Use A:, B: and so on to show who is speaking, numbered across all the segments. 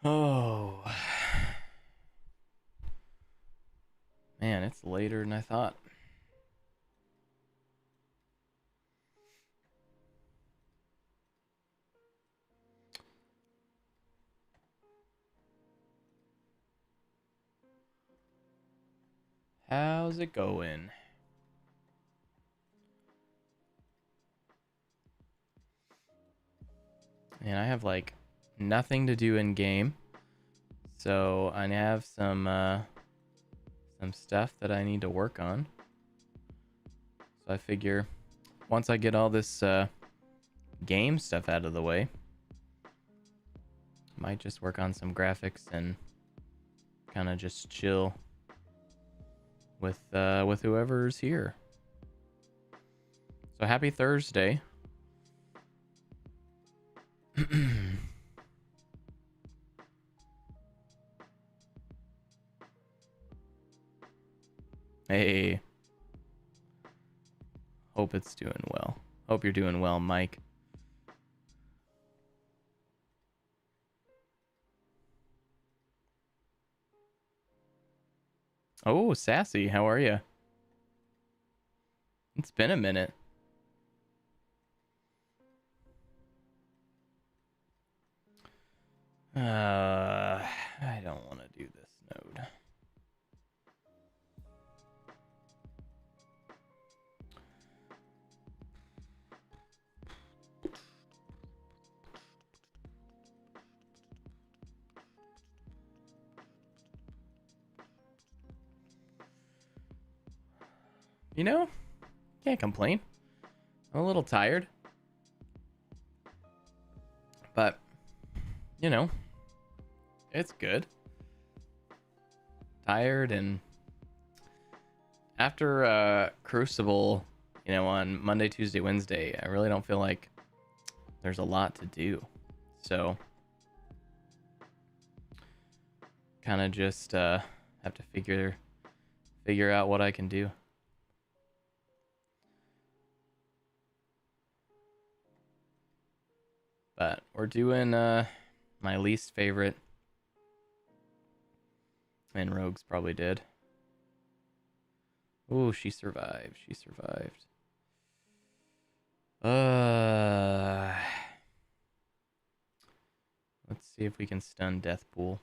A: Oh, man, it's later than I thought. How's it going? And I have like nothing to do in game, so I have some stuff that I need to work on. So I figure once I get all this game stuff out of the way, I might just work on some graphics and kind of just chill with whoever's here. So happy Thursday. Hey, hope it's doing well. Hope you're doing well, Mike. Oh, Sassy, how are you? It's been a minute. I don't want to do this node. You know, can't complain. I'm a little tired, but you know, it's good. Tired and after Crucible, on Monday, Tuesday, Wednesday, I really don't feel like there's a lot to do. So kind of just have to figure out what I can do. But we're doing my least favorite, and Rogue's probably dead. Oh, she survived. She survived. Uh, let's see if we can stun Deathpool.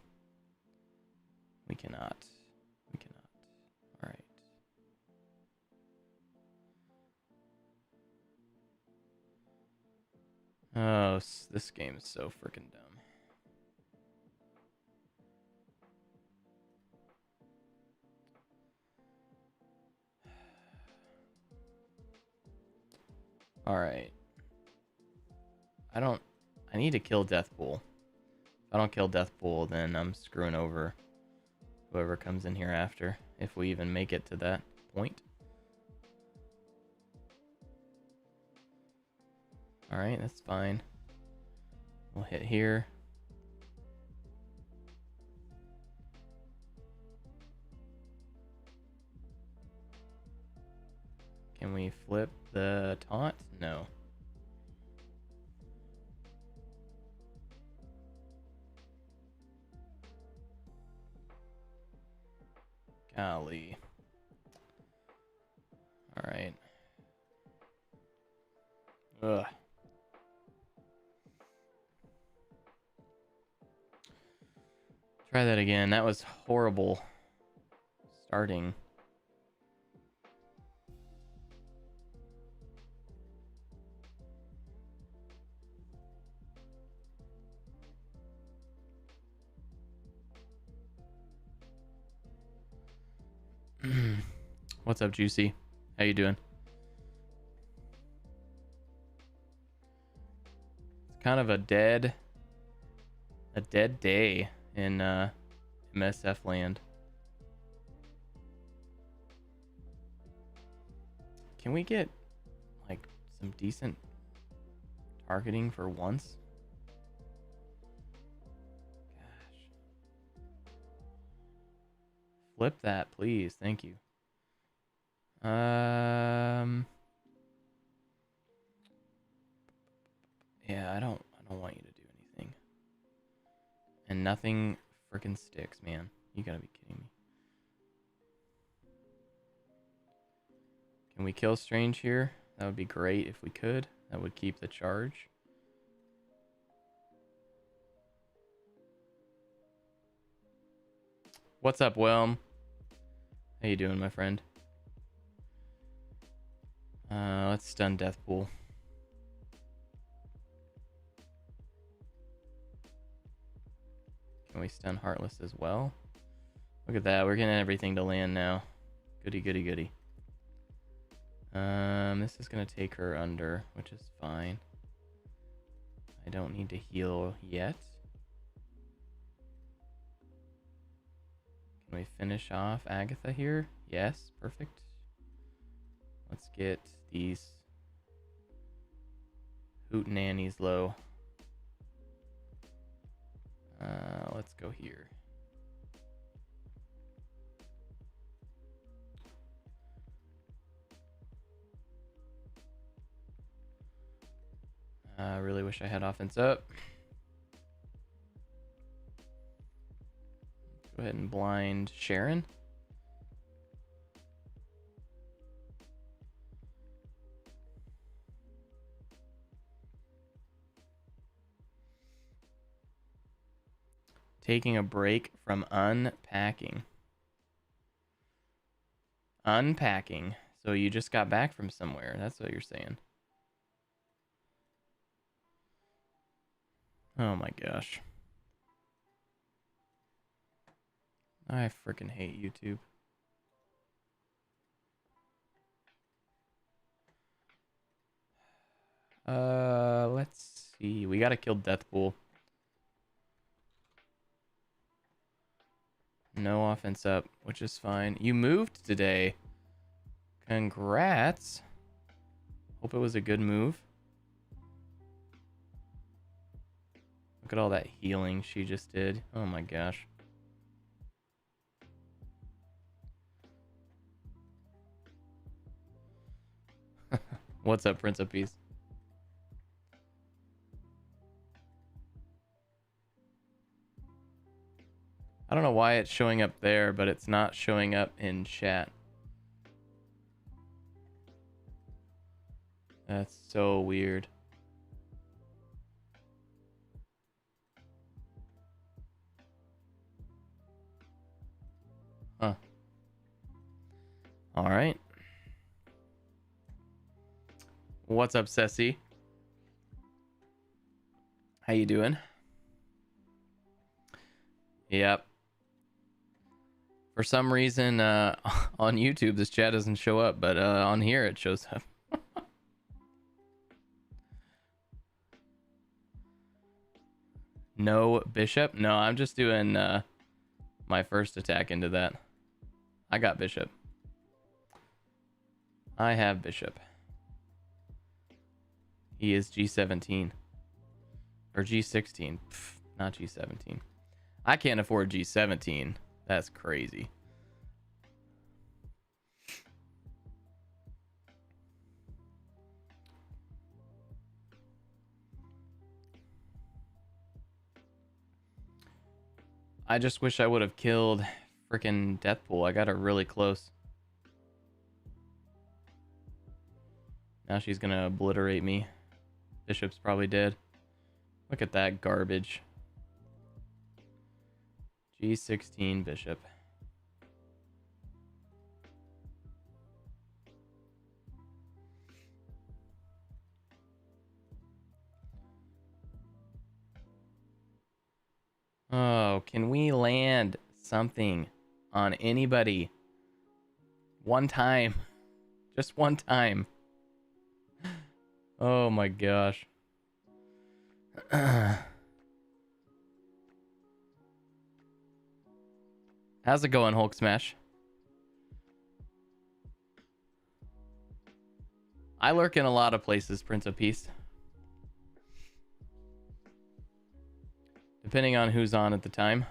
A: We cannot. We cannot. All right. Oh, this game is so freaking dumb. All right. I need to kill Deathpool. If I don't kill Deathpool, then I'm screwing over whoever comes in here after, if we even make it to that point. All right, that's fine. We'll hit here. Can we flip the taunt? No. Golly. All right. Ugh. Try that again. That was horrible starting. What's up, Juicy? How you doing? It's kind of a dead day in MSF land. Can we get like some decent targeting for once? Gosh. Flip that, please. Thank you. Um Yeah, I don't want you to do anything. And nothing freaking sticks, man. You gotta be kidding me. Can we kill Strange here? That would be great if we could. That would keep the charge. What's up, Whelm? How you doing, my friend? Let's stun Deathpool. Can we stun Heartless as well? Look at that. We're getting everything to land now. Goody, goody, goody. This is going to take her under, which is fine. I don't need to heal yet. Can we finish off Agatha here? Yes, perfect. Let's get these hootenannies low. Let's go here. I really wish I had offense up. Go ahead and blind Sharon. Taking a break from unpacking. Unpacking. So you just got back from somewhere. That's what you're saying. Oh my gosh. I freaking hate YouTube. Let's see. We gotta kill Deathpool. No offense up, which is fine. You moved today. Congrats. Hope it was a good move. Look at all that healing she just did. Oh my gosh. What's up, Prince of Peace? I don't know why it's showing up there, but it's not showing up in chat. That's so weird. Huh. All right. What's up, Ceci? How you doing? Yep. For some reason, on YouTube, this chat doesn't show up, but on here it shows up. No Bishop? No, I'm just doing my first attack into that. I got Bishop. I have Bishop. He is G17. Or G16. Pff, not G17. I can't afford G17. That's crazy. I just wish I would have killed freaking Deathpool. I got her really close. Now she's gonna obliterate me. Bishop's probably dead. Look at that garbage. G16 Bishop. Oh, can we land something on anybody? One time. Just one time. Oh my gosh. How's it going, Hulk Smash? I lurk in a lot of places, Prince of Peace. Depending on who's on at the time.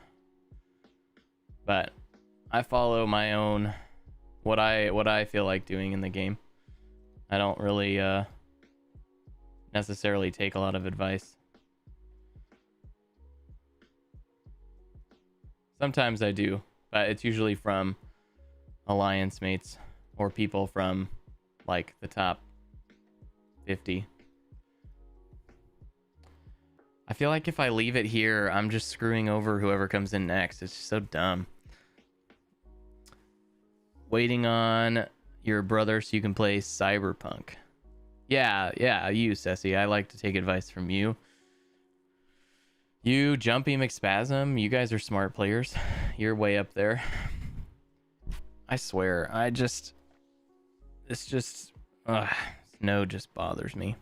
A: But I follow my own what I feel like doing in the game. I don't really necessarily take a lot of advice. Sometimes I do, but it's usually from alliance mates or people from like the top 50. I feel like if I leave it here, I'm just screwing over whoever comes in next. It's just so dumb. Waiting on your brother so you can play Cyberpunk. Yeah, you, Ceci. I like to take advice from you. You, Jumpy McSpasm, you guys are smart players. You're way up there. I swear, Snow just bothers me.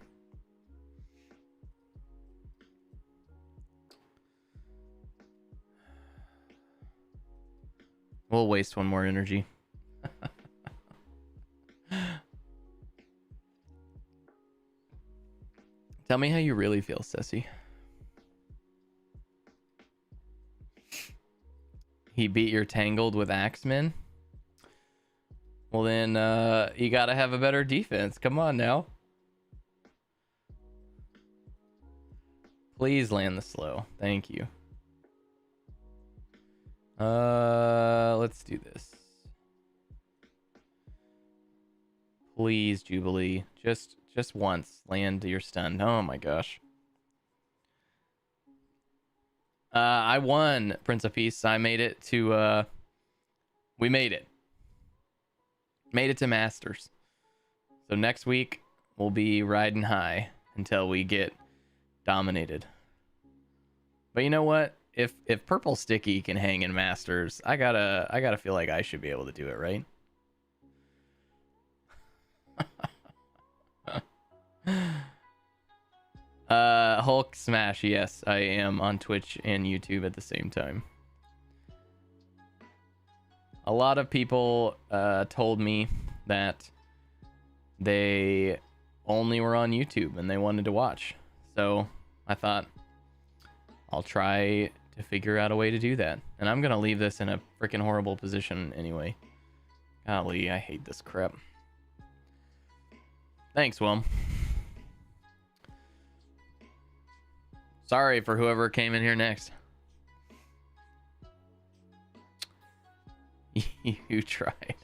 A: We'll waste one more energy. Tell me how you really feel, Ceci. He beat your Tangled with Axeman? Well then, you gotta have a better defense. Come on now. Please land the slow. Thank you. Let's do this. Please, Jubilee. Just once. Land your stun. Oh my gosh. I won, Prince of Peace. I made it to, we made it. Made it to Masters. So next week, we'll be riding high until we get dominated. But you know what? If Purple Sticky can hang in Masters, I gotta feel like I should be able to do it, right? Hulk Smash, yes, I am on Twitch and YouTube at the same time. A lot of people told me that they only were on YouTube and they wanted to watch. So I thought I'll try to figure out a way to do that. And I'm gonna leave this in a freaking horrible position anyway. Golly, I hate this crap. Thanks, Wilm. Sorry for whoever came in here next. You tried.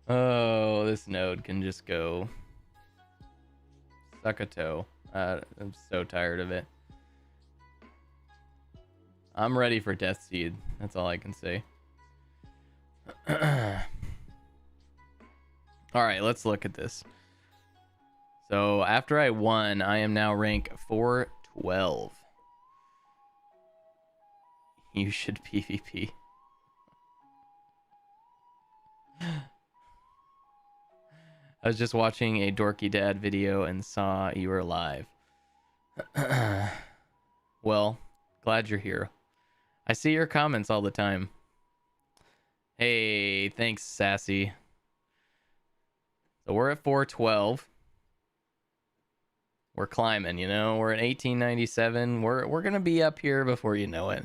A: Oh, this node can just go suck a toe. I'm so tired of it. I'm ready for Death Seed. That's all I can say. Alright, let's look at this. So after I won, I am now rank 412. You should PvP. I was just watching a Dorky Dad video and saw you were live. Well, glad you're here. I see your comments all the time. Hey, thanks, Sassy. So we're at 412. We're climbing, you know. We're at 1897. We're gonna be up here before you know it.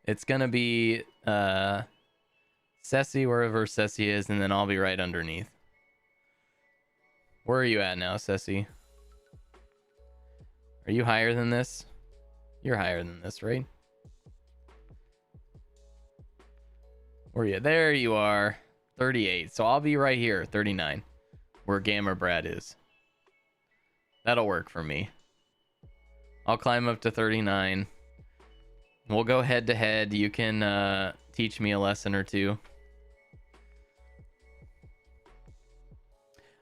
A: It's gonna be Ceci wherever Ceci is, and then I'll be right underneath. Where are you at now, Ceci? Are you higher than this? You're higher than this, right? Where are you? There you are. 38. So I'll be right here, 39. Where Gamer Brad is. That'll work for me. I'll climb up to 39. We'll go head to head. You can teach me a lesson or two.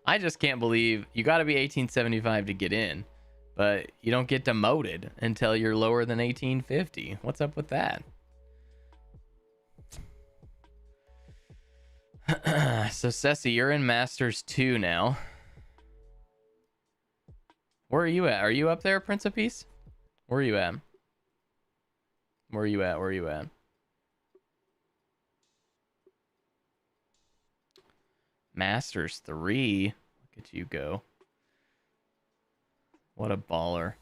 A: I just can't believe you got to be 1875 to get in, but you don't get demoted until you're lower than 1850. What's up with that? So Ceci, you're in Masters 2 now. Where are you at? Are you up there, Prince of Peace? Where are you at? Where are you at? Where are you at? Masters 3. Look at you go. What a baller.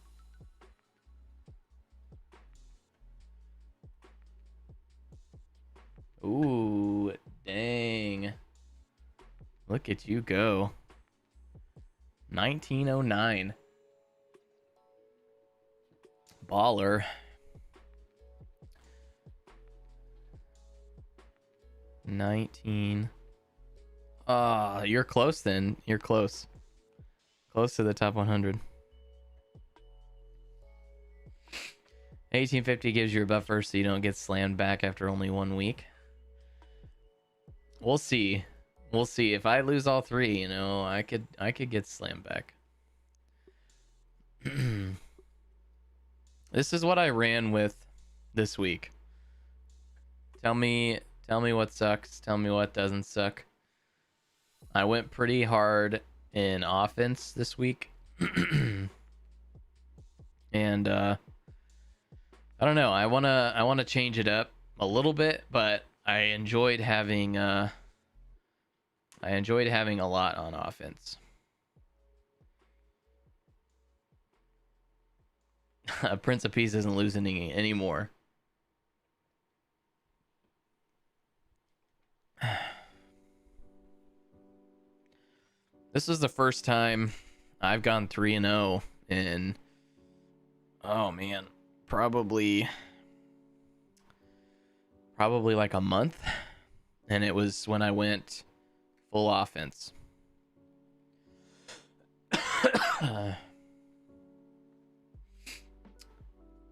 A: Ooh, dang. Look at you go. 1909. Baller. 19. You're close then. You're close. Close to the top 100. 1850 gives you a buffer so you don't get slammed back after only 1 week. We'll see. We'll see. If I lose all 3, you know, I could get slammed back. This is what I ran with this week. Tell me what sucks. Tell me what doesn't suck. I went pretty hard in offense this week. And I don't know. I wanna change it up a little bit, but I enjoyed having a lot on offense. Prince of Peace isn't losing anymore. This is the first time I've gone 3-0 in, oh man, probably like a month, and it was when I went full offense.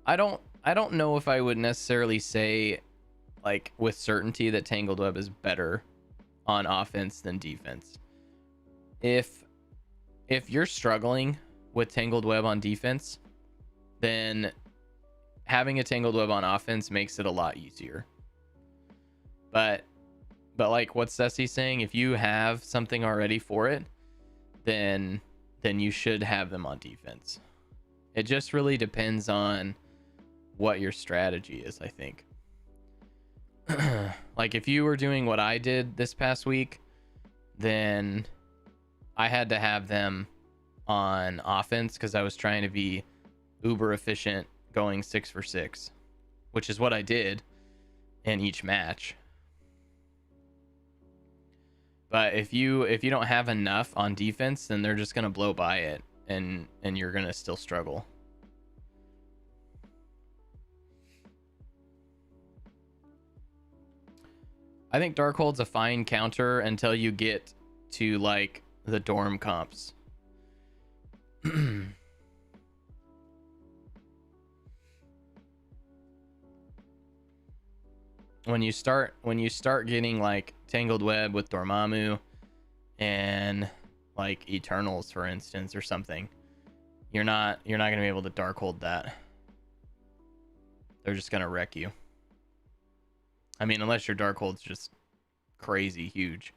A: I don't know if I would necessarily say like with certainty that Tangled Web is better on offense than defense. If you're struggling with Tangled Web on defense, then having a Tangled Web on offense makes it a lot easier. But like what Ceci's saying, if you have something already for it, then you should have them on defense. It just really depends on what your strategy is, I think. Like if you were doing what I did this past week, then I had to have them on offense because I was trying to be uber efficient going 6 for 6, which is what I did in each match. But if you don't have enough on defense, then they're just gonna blow by it, and you're gonna still struggle. I think Darkhold's a fine counter until you get to like the dorm comps. When you start getting like Tangled Web with Dormammu and like Eternals, for instance, or something, you're not gonna be able to Darkhold that. They're just gonna wreck you. I mean, unless your Darkhold's just crazy huge.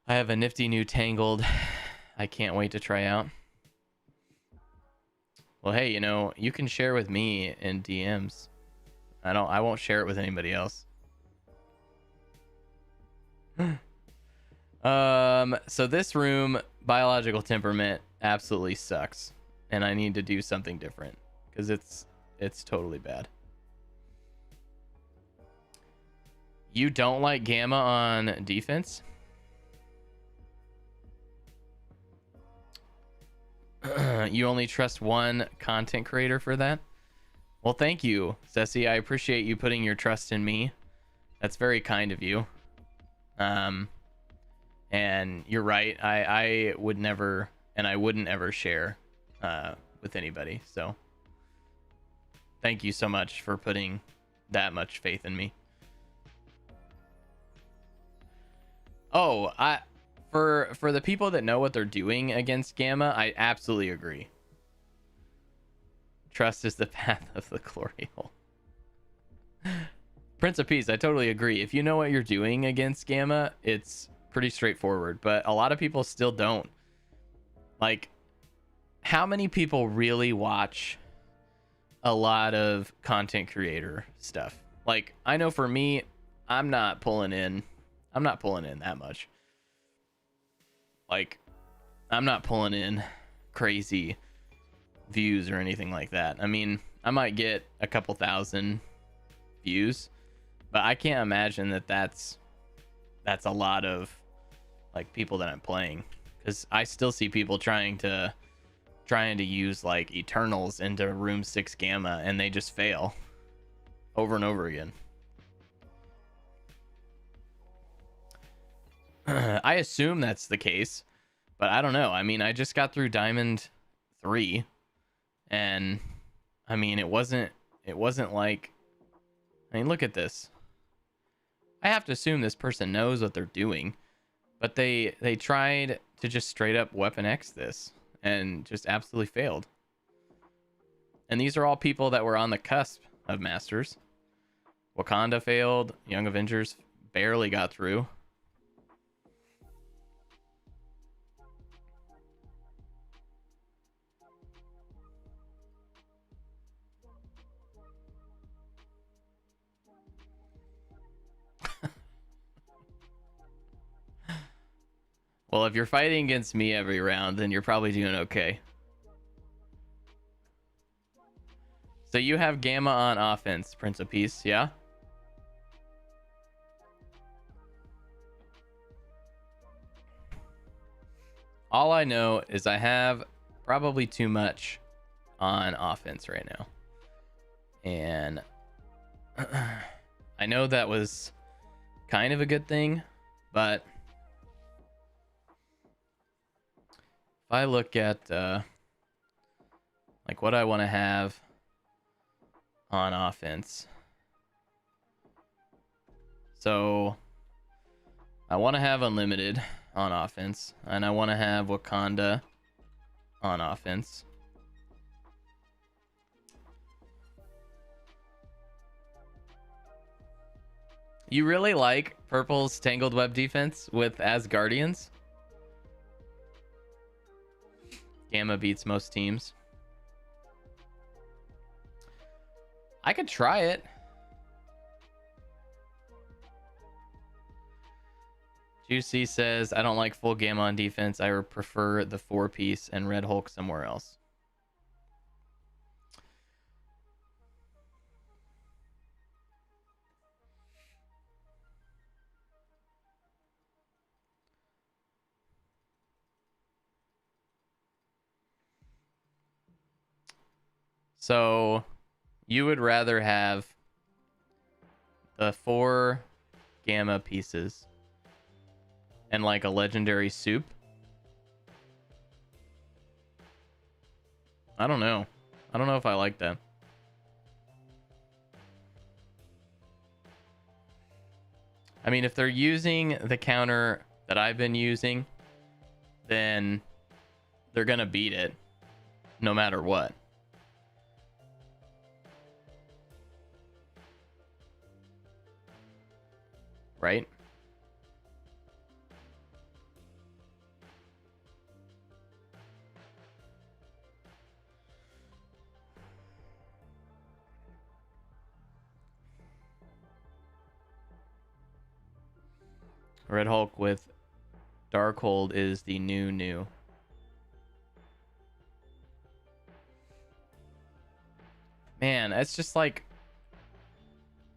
A: I have a nifty new Tangled I can't wait to try out. Well, hey, you know, you can share with me in DMs. I won't share it with anybody else. So this room, biological temperament, absolutely sucks, and I need to do something different because it's totally bad. You don't like Gamma on defense? You only trust one content creator for that? Well, thank you, Ceci. I appreciate you putting your trust in me. That's very kind of you. And you're right. I would never, and I wouldn't ever share with anybody. So thank you so much for putting that much faith in me. Oh, for the people that know what they're doing against Gamma, I absolutely agree. Trust is the path of the glory hole. Prince of Peace, I totally agree. If you know what you're doing against Gamma, it's pretty straightforward, but a lot of people still don't. Like, how many people really watch a lot of content creator stuff? Like, I know for me, I'm not pulling in that much. Like, I'm not pulling in crazy views or anything like that. I mean, I might get a couple thousand views, but I can't imagine that that's a lot of like people that I'm playing, because I still see people trying to use like Eternals into Room 6 Gamma, and they just fail over and over again. I assume that's the case, but I don't know. I mean, I just got through Diamond 3, and I mean, it wasn't like, I mean, look at this. I have to assume this person knows what they're doing, but they tried to just straight up Weapon X this and just absolutely failed. And these are all people that were on the cusp of Masters. Wakanda failed. Young Avengers barely got through. Well, if you're fighting against me every round, then you're probably doing okay. So you have Gamma on offense, Prince of Peace, yeah? All I know is I have probably too much on offense right now. And I know that was kind of a good thing, but if I look at like what I want to have on offense, so I want to have Unlimited on offense, and I want to have Wakanda on offense. You really like Purple's Tangled Web defense with Asgardians? Gamma beats most teams. I could try it. Juicy says, I don't like full Gamma on defense. I would prefer the 4-piece and Red Hulk somewhere else. So you would rather have the 4 Gamma pieces and like a legendary soup? I don't know. I don't know if I like that. I mean, if they're using the counter that I've been using, then they're gonna beat it no matter what. Right? Red Hulk with Darkhold is the new. Man, that's just like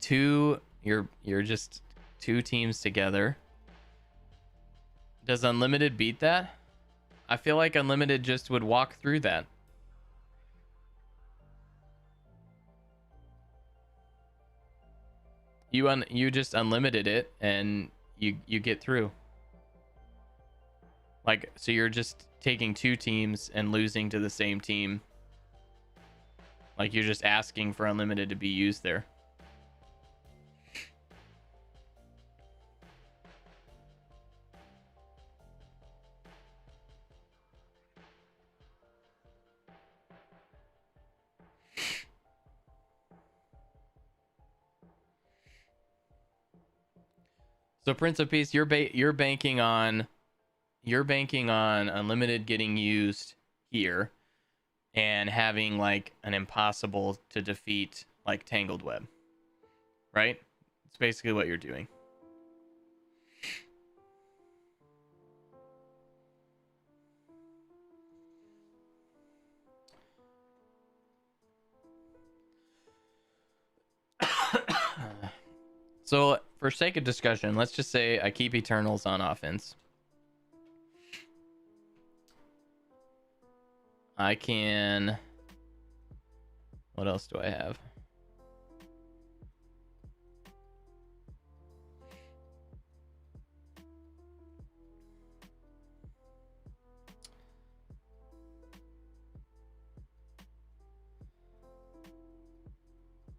A: you're just 2 teams together. Does Unlimited beat that? I feel like Unlimited just would walk through that. You just unlimited it and you get through. Like, so you're just taking 2 teams and losing to the same team. Like, you're just asking for Unlimited to be used there. So Prince of Peace, you're banking on Unlimited getting used here and having like an impossible to defeat like Tangled Web, right? It's basically what you're doing. So for sake of discussion, let's just say I keep Eternals on offense. I can... What else do I have?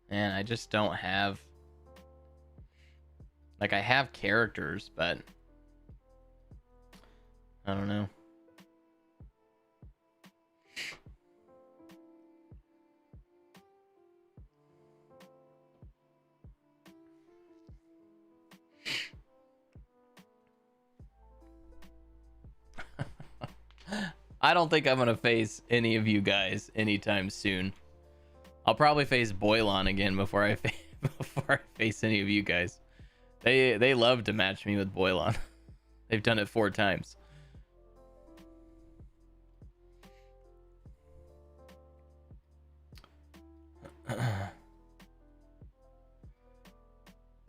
A: And I just don't have... Like, I have characters, but... I don't know. I don't think I'm gonna face any of you guys anytime soon. I'll probably face Boylon again before I face any of you guys. They love to match me with Boylon. They've done it 4 times.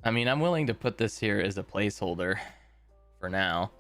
A: I mean, I'm willing to put this here as a placeholder for now.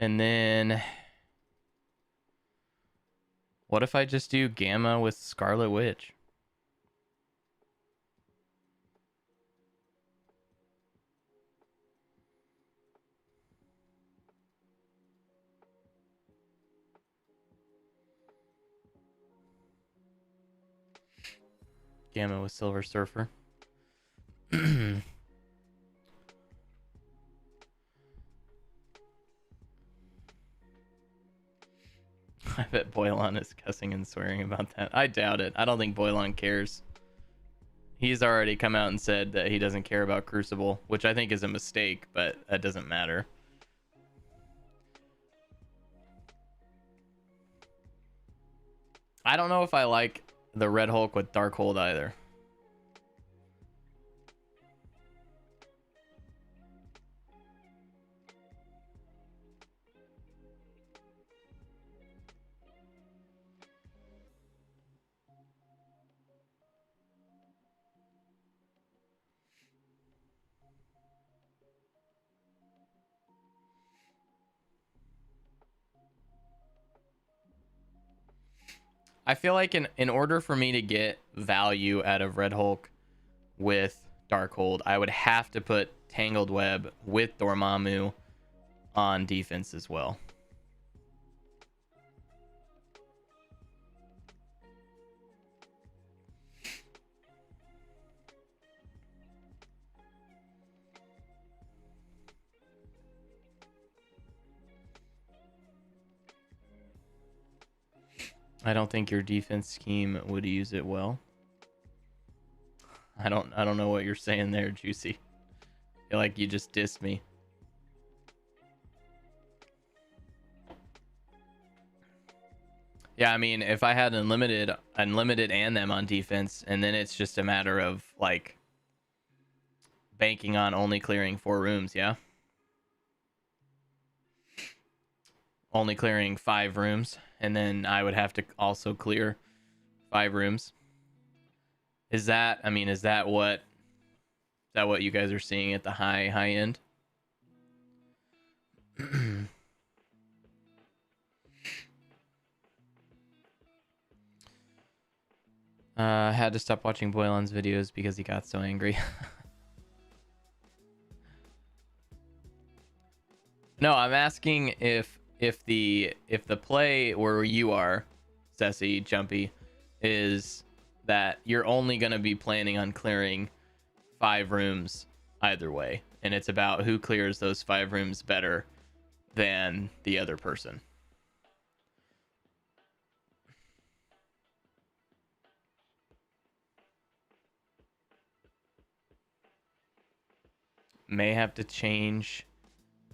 A: And then what if I just do Gamma with Scarlet Witch? Gamma with Silver Surfer. I bet Boylon is cussing and swearing about that. I doubt it. I don't think Boylon cares. He's already come out and said that he doesn't care about Crucible, which I think is a mistake, but that doesn't matter. I don't know if I like the Red Hulk with Darkhold either. I feel like in order for me to get value out of Red Hulk with Darkhold, I would have to put Tangled Web with Dormammu on defense as well. I don't think your defense scheme would use it well. I don't know what you're saying there, Juicy. I feel like you just dissed me. Yeah, I mean, if I had unlimited and them on defense, and then it's just a matter of like banking on only clearing 4 rooms, yeah? Only clearing 5 rooms, and then I would have to also clear 5 rooms. Is that what you guys are seeing at the high end? I had to stop watching Boylon's videos because he got so angry. No, I'm asking if the play where you are, Ceci, Jumpy, is that you're only going to be planning on clearing 5 rooms either way, and it's about who clears those 5 rooms better than the other person. May have to change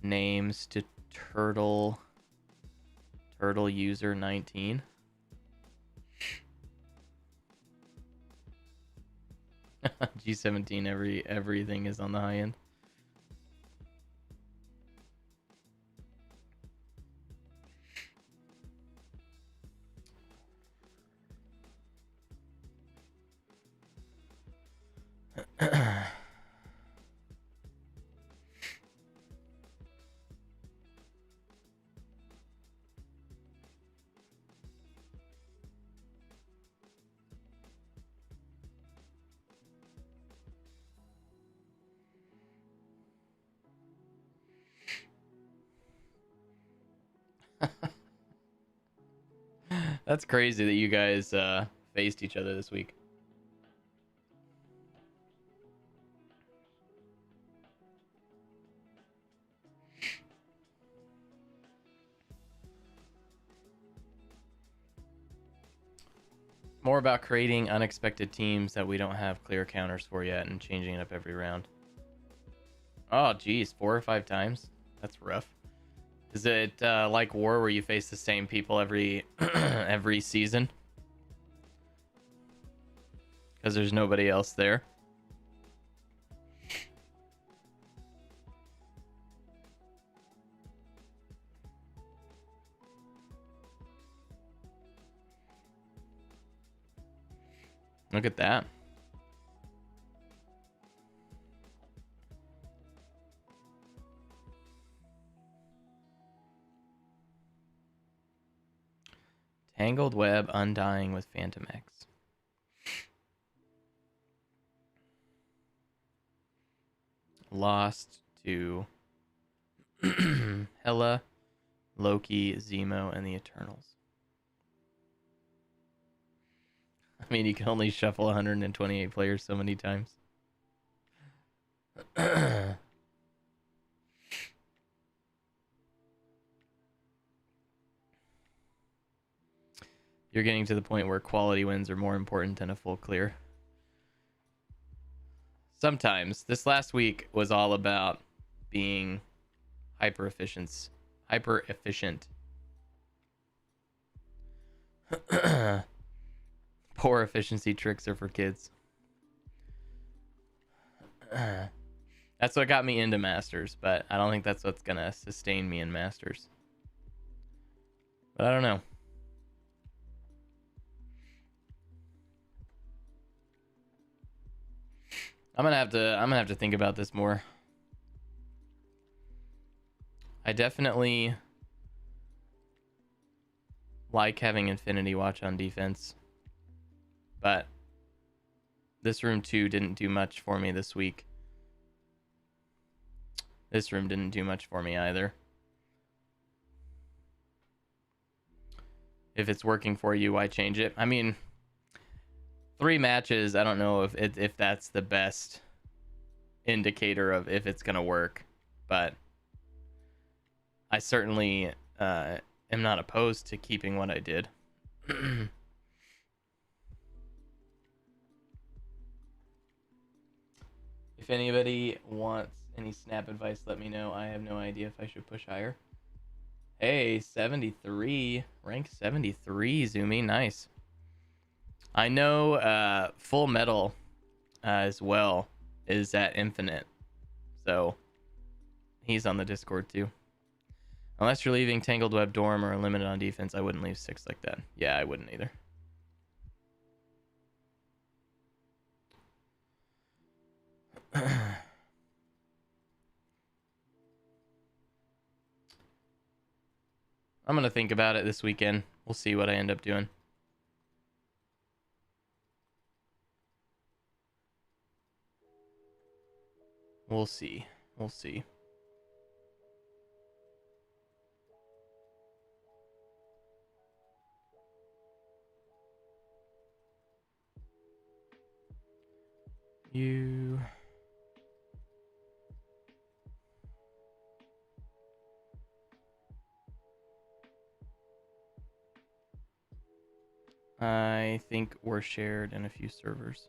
A: names to Turtle User 19. G17, everything is on the high end. That's crazy that you guys faced each other this week. More about creating unexpected teams that we don't have clear counters for yet and changing it up every round. Oh, geez, 4 or 5 times? That's rough. Is it like War where you face the same people every every season? Because there's nobody else there. Look at that. Tangled Web Undying with Phantom X. Lost to Hela, Loki, Zemo, and the Eternals. I mean, you can only shuffle 128 players so many times. You're getting to the point where quality wins are more important than a full clear. Sometimes. This last week was all about being hyper efficient. Poor efficiency tricks are for kids. That's what got me into Masters, but I don't think that's what's gonna sustain me in Masters. But I don't know. I'm gonna have to think about this more. I definitely like having Infinity Watch on defense, but this room 2 didn't do much for me this week. This room didn't do much for me either. If it's working for you, why change it? I mean, 3 matches, I don't know if that's the best indicator of if it's gonna work, but I certainly am not opposed to keeping what I did. If anybody wants any snap advice, let me know. I have no idea if I should push higher. Hey, 73. Rank 73, Zoomy. Nice. I know Full Metal as well is at Infinite. So he's on the Discord too. Unless you're leaving Tangled Web Dorm or limited on defense, I wouldn't leave 6 like that. Yeah, I wouldn't either. I'm going to think about it this weekend. We'll see what I end up doing. We'll see. We'll see. You... I think we're shared in a few servers.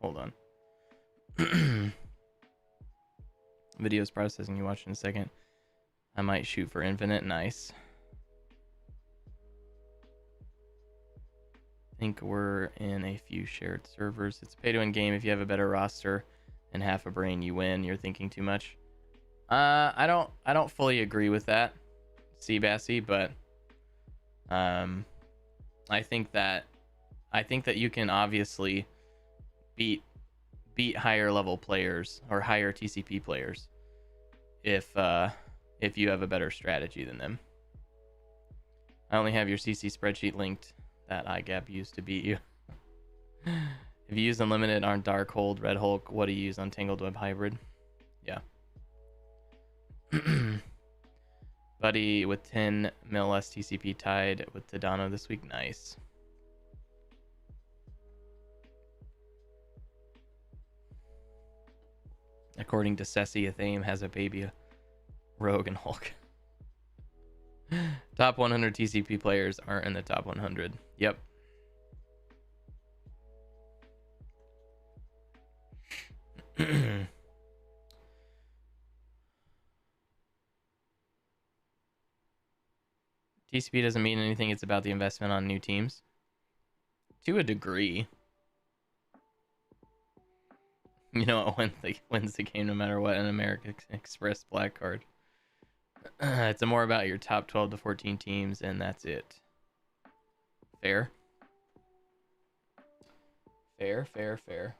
A: Hold on. Video's processing, you watch in a second. I might shoot for Infinite. Nice. think we're in a few shared servers. It's a pay-to-win game. If you have a better roster and half a brain, you win. You're thinking too much. I don't fully agree with that, Seabassy, but I think that you can obviously beat higher level players or higher TCP players if you have a better strategy than them. I only have your CC spreadsheet linked that iGap used to beat you. If you use Unlimited on Darkhold, Red Hulk, what do you use on Tangled Web Hybrid? Yeah. Buddy with 10 mil less TCP tied with Tadano this week. Nice. According to Ceci, Athame has a baby, Rogue and Hulk. Top 100 TCP players aren't in the top 100. Yep. TCP doesn't mean anything. It's about the investment on new teams. To a degree. You know what wins the game no matter what, an American Express black card. It's more about your top 12 to 14 teams, and that's it. Fair. Fair.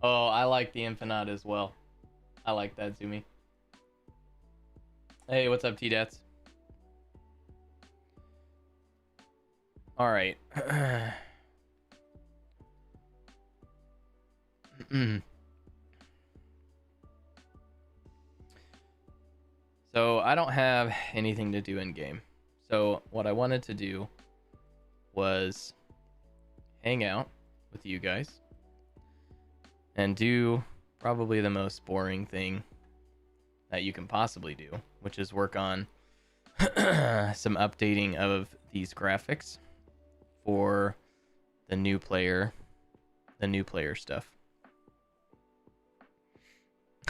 A: Oh, I like the Infinite as well. I like that, Zumi. Hey, what's up, T-Dats? All right. So I don't have anything to do in game. So what I wanted to do was hang out with you guys and do probably the most boring thing that you can possibly do, which is work on some updating of these graphics for the new player stuff.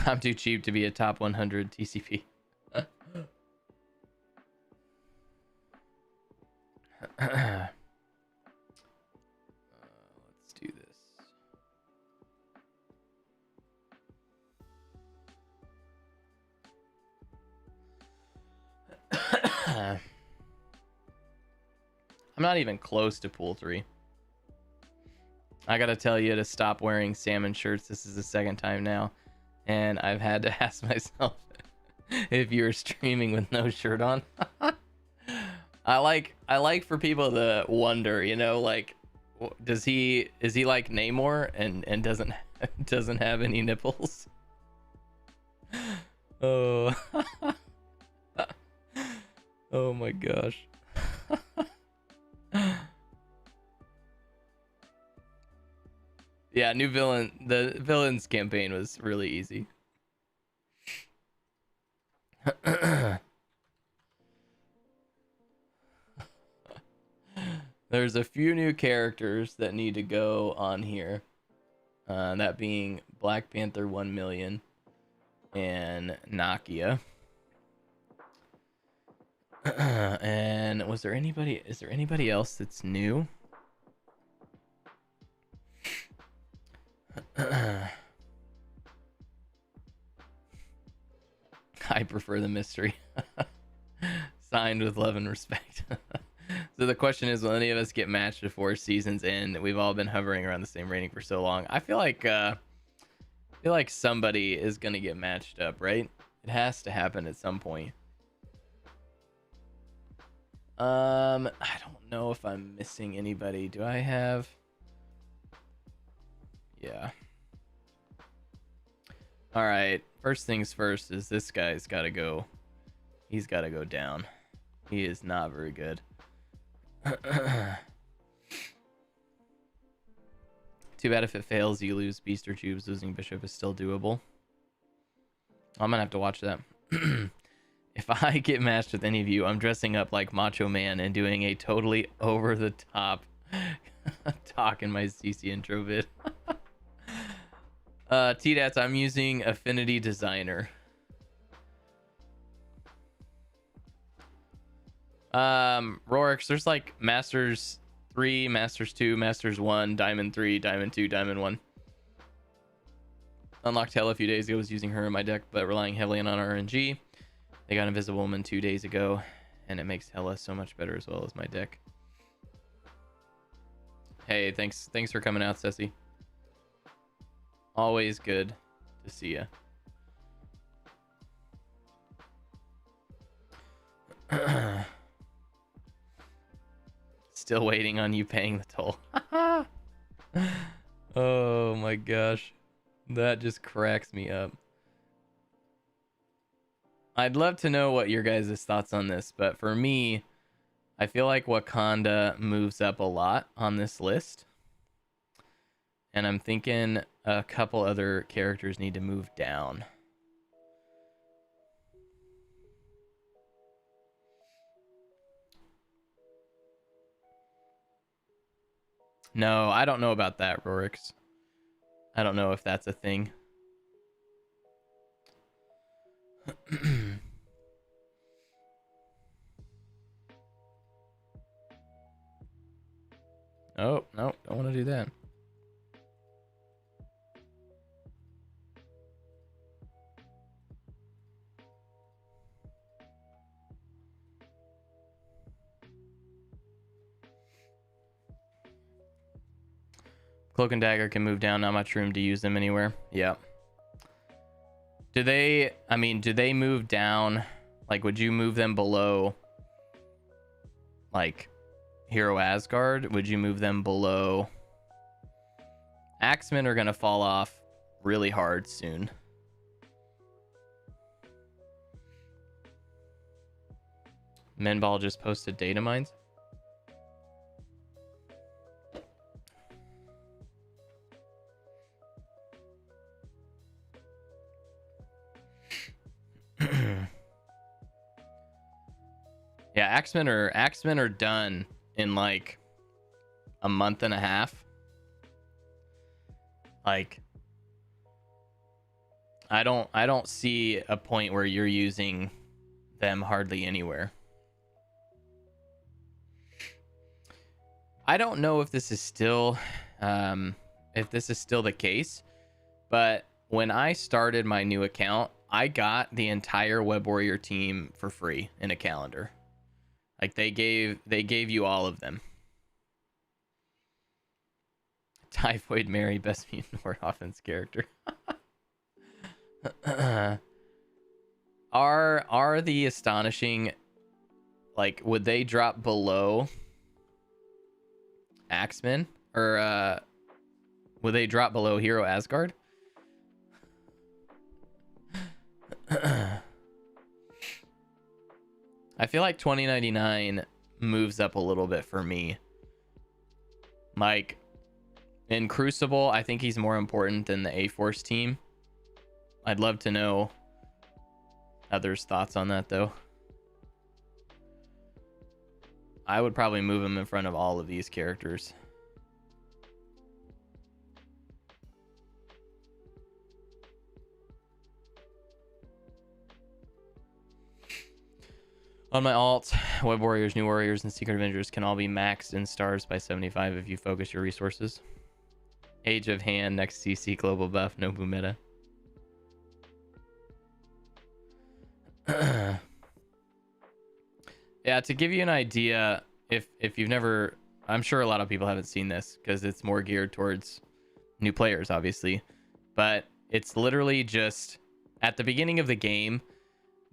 A: I'm too cheap to be a top 100 TCP. Let's do this. I'm not even close to pool 3. I gotta tell you to stop wearing salmon shirts. This is the second time now, and I've had to ask myself if you're streaming with no shirt on. I like for people to wonder, you know, like, is he like Namor and doesn't have any nipples? Oh. Oh my gosh. Yeah, new villain. The villains campaign was really easy. There's a few new characters that need to go on here. That being Black Panther 1 million and Nakia. And is there anybody else that's new? I prefer the mystery. Signed with love and respect. So the question is, will any of us get matched before season's end? We've all been hovering around the same rating for so long. I feel like somebody is gonna get matched up, right? It has to happen at some point. I don't know if I'm missing anybody. Do I have? Yeah. All right. First things first is this guy's got to go. He's got to go down. He is not very good. Too bad if it fails, you lose Beast or Tubes. Losing Bishop is still doable. I'm gonna have to watch that. If I get matched with any of you, I'm dressing up like Macho Man and doing a totally over-the-top talk in my CC intro vid. T-Dats, I'm using Affinity Designer. Rorix, there's like Masters 3, Masters 2, Masters 1, Diamond 3, Diamond 2, Diamond 1. Unlocked Hella a few days ago, was using her in my deck, but relying heavily on RNG. They got Invisible Woman 2 days ago, and it makes Hella so much better as well as my deck. Hey, thanks for coming out, Ceci. Always good to see you. Still waiting on you paying the toll. Oh my gosh. That just cracks me up. I'd love to know what your guys' thoughts on this, but for me, I feel like Wakanda moves up a lot on this list. And I'm thinking a couple other characters need to move down. No, I don't know about that, Rorix. I don't know if that's a thing. Oh, no, don't want to do that. Cloak and Dagger can move down, not much room to use them anywhere. Yeah. Do they move down? Like, would you move them below, like, Hero Asgard? Would you move them below? Axemen are going to fall off really hard soon. Menball just posted data mines. Yeah, Axemen are done in like a month and a half. Like, I don't see a point where you're using them hardly anywhere. I don't know if this is still the case, but when I started my new account, I got the entire Web Warrior team for free in a calendar. Like, they gave you all of them. Typhoid Mary, best mutant or offense character. Are the astonishing, like, would they drop below Axemen, or would they drop below Hero Asgard? I feel like 2099 moves up a little bit for me. Like, in Crucible, I think he's more important than the A-Force team. I'd love to know others' thoughts on that, though. I would probably move him in front of all of these characters. On my alt, Web Warriors, New Warriors, and Secret Avengers can all be maxed in stars by 75 if you focus your resources. Age of Hand, next CC global buff, Nobu meta. Yeah, to give you an idea, if you've never, I'm sure a lot of people haven't seen this because it's more geared towards new players, obviously. But it's literally just at the beginning of the game,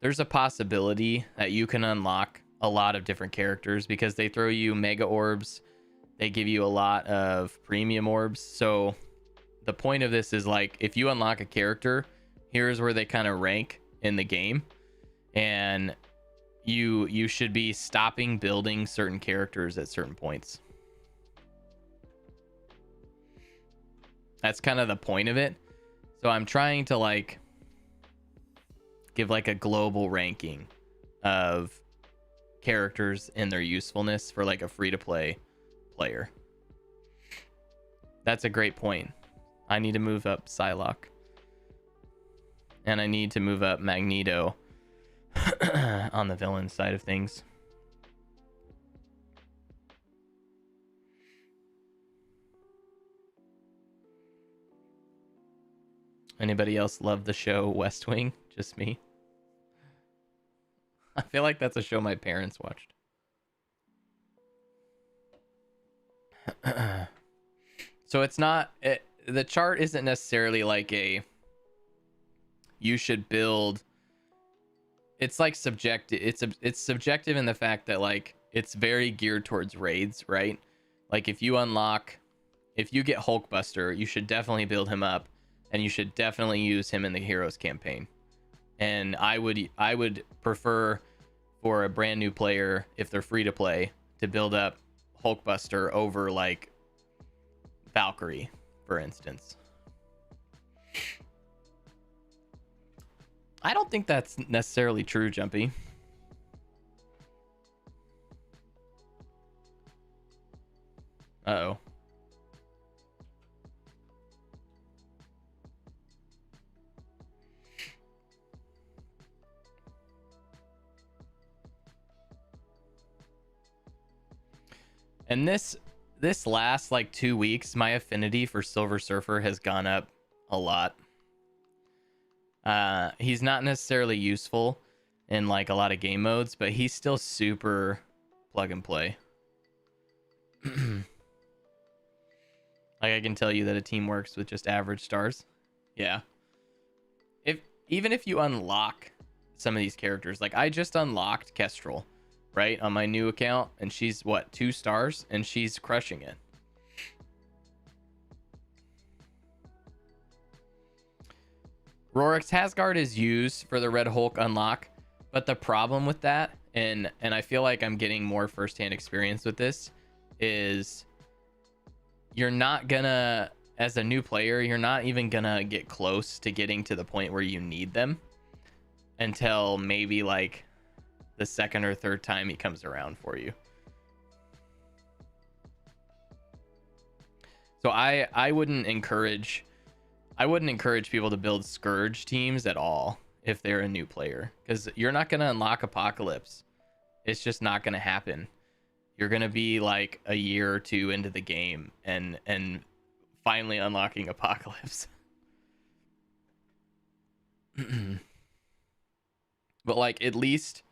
A: there's a possibility that you can unlock a lot of different characters because they throw you mega orbs. They give you a lot of premium orbs. So the point of this is, like, if you unlock a character, here's where they kind of rank in the game. And you should be stopping building certain characters at certain points. That's kind of the point of it. So I'm trying to, like, give like a global ranking of characters and their usefulness for like a free-to-play player. That's a great point. I need to move up Psylocke. And I need to move up Magneto on the villain side of things. Anybody else love the show West Wing? Just me. I feel like that's a show my parents watched. So it's not the chart isn't necessarily like a you should build. It's like subjective. It's subjective in the fact that like it's very geared towards raids, right? Like if you get Hulkbuster, you should definitely build him up, and you should definitely use him in the Heroes campaign. And I would prefer for a brand new player, if they're free to play, to build up Hulkbuster over like Valkyrie, for instance. I don't think that's necessarily true, Jumpy. Uh-oh. And this last like 2 weeks, my affinity for Silver Surfer has gone up a lot. He's not necessarily useful in like a lot of game modes, but he's still super plug and play. Like I can tell you that a team works with just average stars. Yeah. Even if you unlock some of these characters, like I just unlocked Kestrel, right, on my new account, and she's what, 2 stars, and she's crushing it. Rorik's Hasgard is used for the Red Hulk unlock, but the problem with that, and I feel like I'm getting more firsthand experience with this, is you're not gonna, as a new player, you're not even gonna get close to getting to the point where you need them until maybe like the second or third time he comes around for you. So I wouldn't encourage people to build Scourge teams at all if they're a new player, because you're not going to unlock Apocalypse. It's just not going to happen. You're going to be like a year or 2 into the game and finally unlocking Apocalypse. But like at least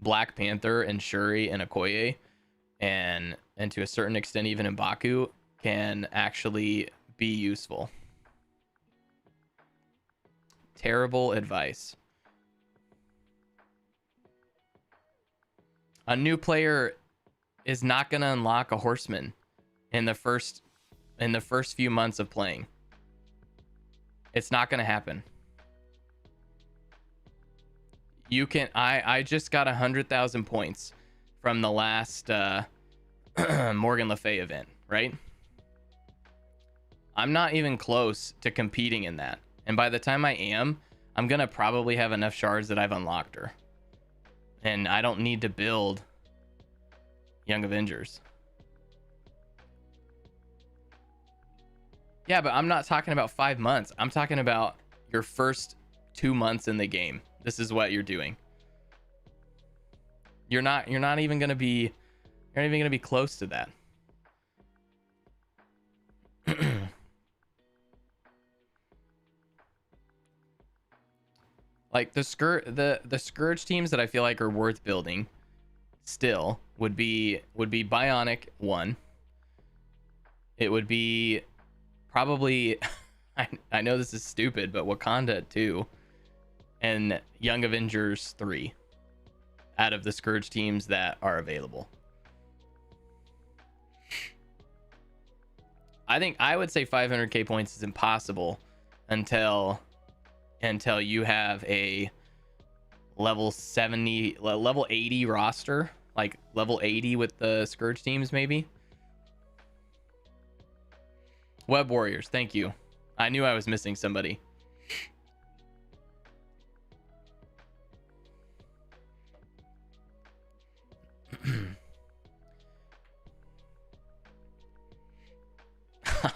A: Black Panther and Shuri and Okoye and to a certain extent even M'Baku can actually be useful. Terrible advice. A new player is not going to unlock a horseman in the first few months of playing. It's not going to happen. You can I just got 100,000 points from the last Morgan Le Fay event, right? I'm not even close to competing in that. And by the time I am, I'm going to probably have enough shards that I've unlocked her. And I don't need to build Young Avengers. Yeah, but I'm not talking about 5 months. I'm talking about your first 2 months in the game. This is what you're doing. You're not even going to be close to that. Like the Scourge teams that I feel like are worth building still would be Bionic 1. It would be probably I know this is stupid, but Wakanda 2 and Young Avengers 3 out of the Scourge teams that are available. I would say 500k points is impossible until you have a level 70, level 80 roster, like level 80 with the Scourge teams maybe. Web Warriors, thank you. I knew I was missing somebody.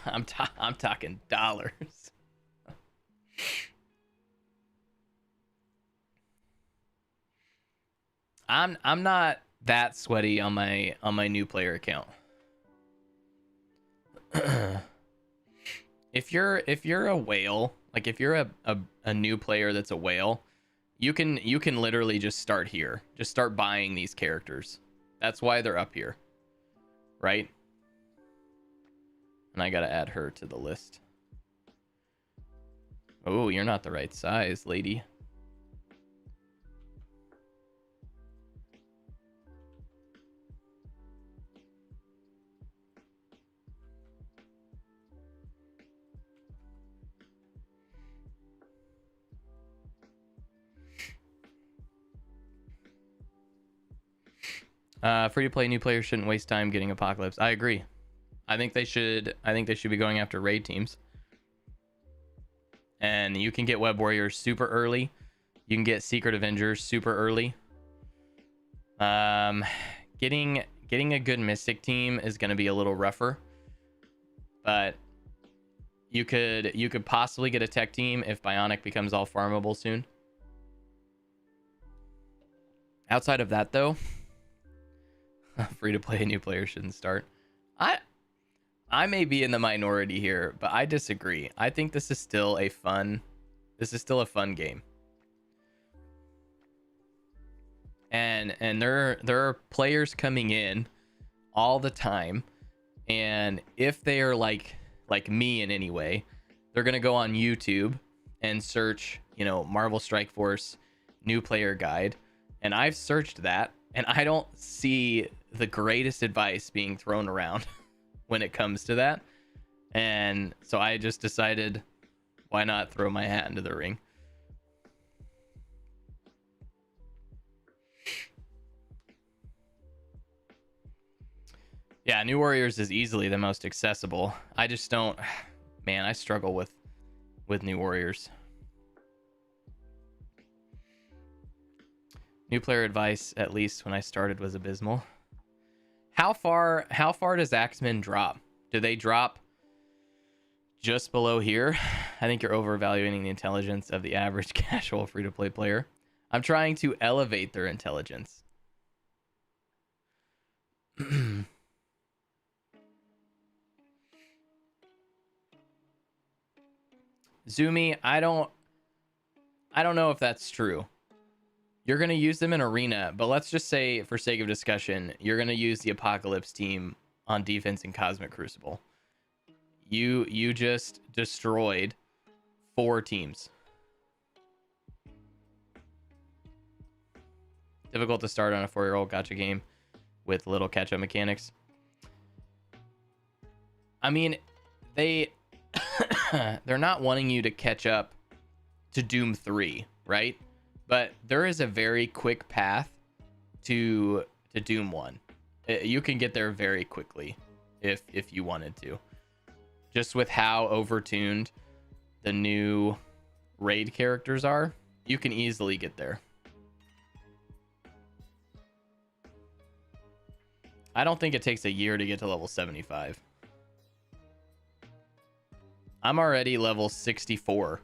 A: I'm talking dollars. I'm not that sweaty on my new player account. if you're a whale, like if you're a new player that's a whale, you can literally just start here. Just start buying these characters. That's why they're up here. Right? And I gotta add her to the list. Oh, you're not the right size, lady. Free to play new players shouldn't waste time getting Apocalypse. I agree. I think they should be going after raid teams. And you can get Web Warriors super early. You can get Secret Avengers super early. Getting a good Mystic team is going to be a little rougher. But you could possibly get a tech team if Bionic becomes all farmable soon. Outside of that though, free to play new players shouldn't start. I may be in the minority here, but I disagree. I think this is still a fun game. And there are players coming in all the time, and if they are like me in any way, they're gonna go on YouTube and search, Marvel Strike Force new player guide, and I've searched that, and I don't see the greatest advice being thrown around when it comes to that. And so I just decided, why not throw my hat into the ring? Yeah, New Warriors is easily the most accessible. I just don't, man, I struggle with New Warriors. New player advice, at least when I started, was abysmal. How far does Axemen drop? Do they drop just below here? I think you're overvaluing the intelligence of the average casual free-to-play player. I'm trying to elevate their intelligence. Zumi, I don't know if that's true. You're going to use them in arena, but let's just say, for sake of discussion, you're going to use the Apocalypse team on defense in Cosmic Crucible. You just destroyed 4 teams. Difficult to start on a 4-year-old gacha game with little catch-up mechanics. I mean, they're not wanting you to catch up to Doom 3, right? But there is a very quick path to Doom 1. You can get there very quickly if you wanted to. Just with how overtuned the new raid characters are, you can easily get there. I don't think it takes a year to get to level 75. I'm already level 64,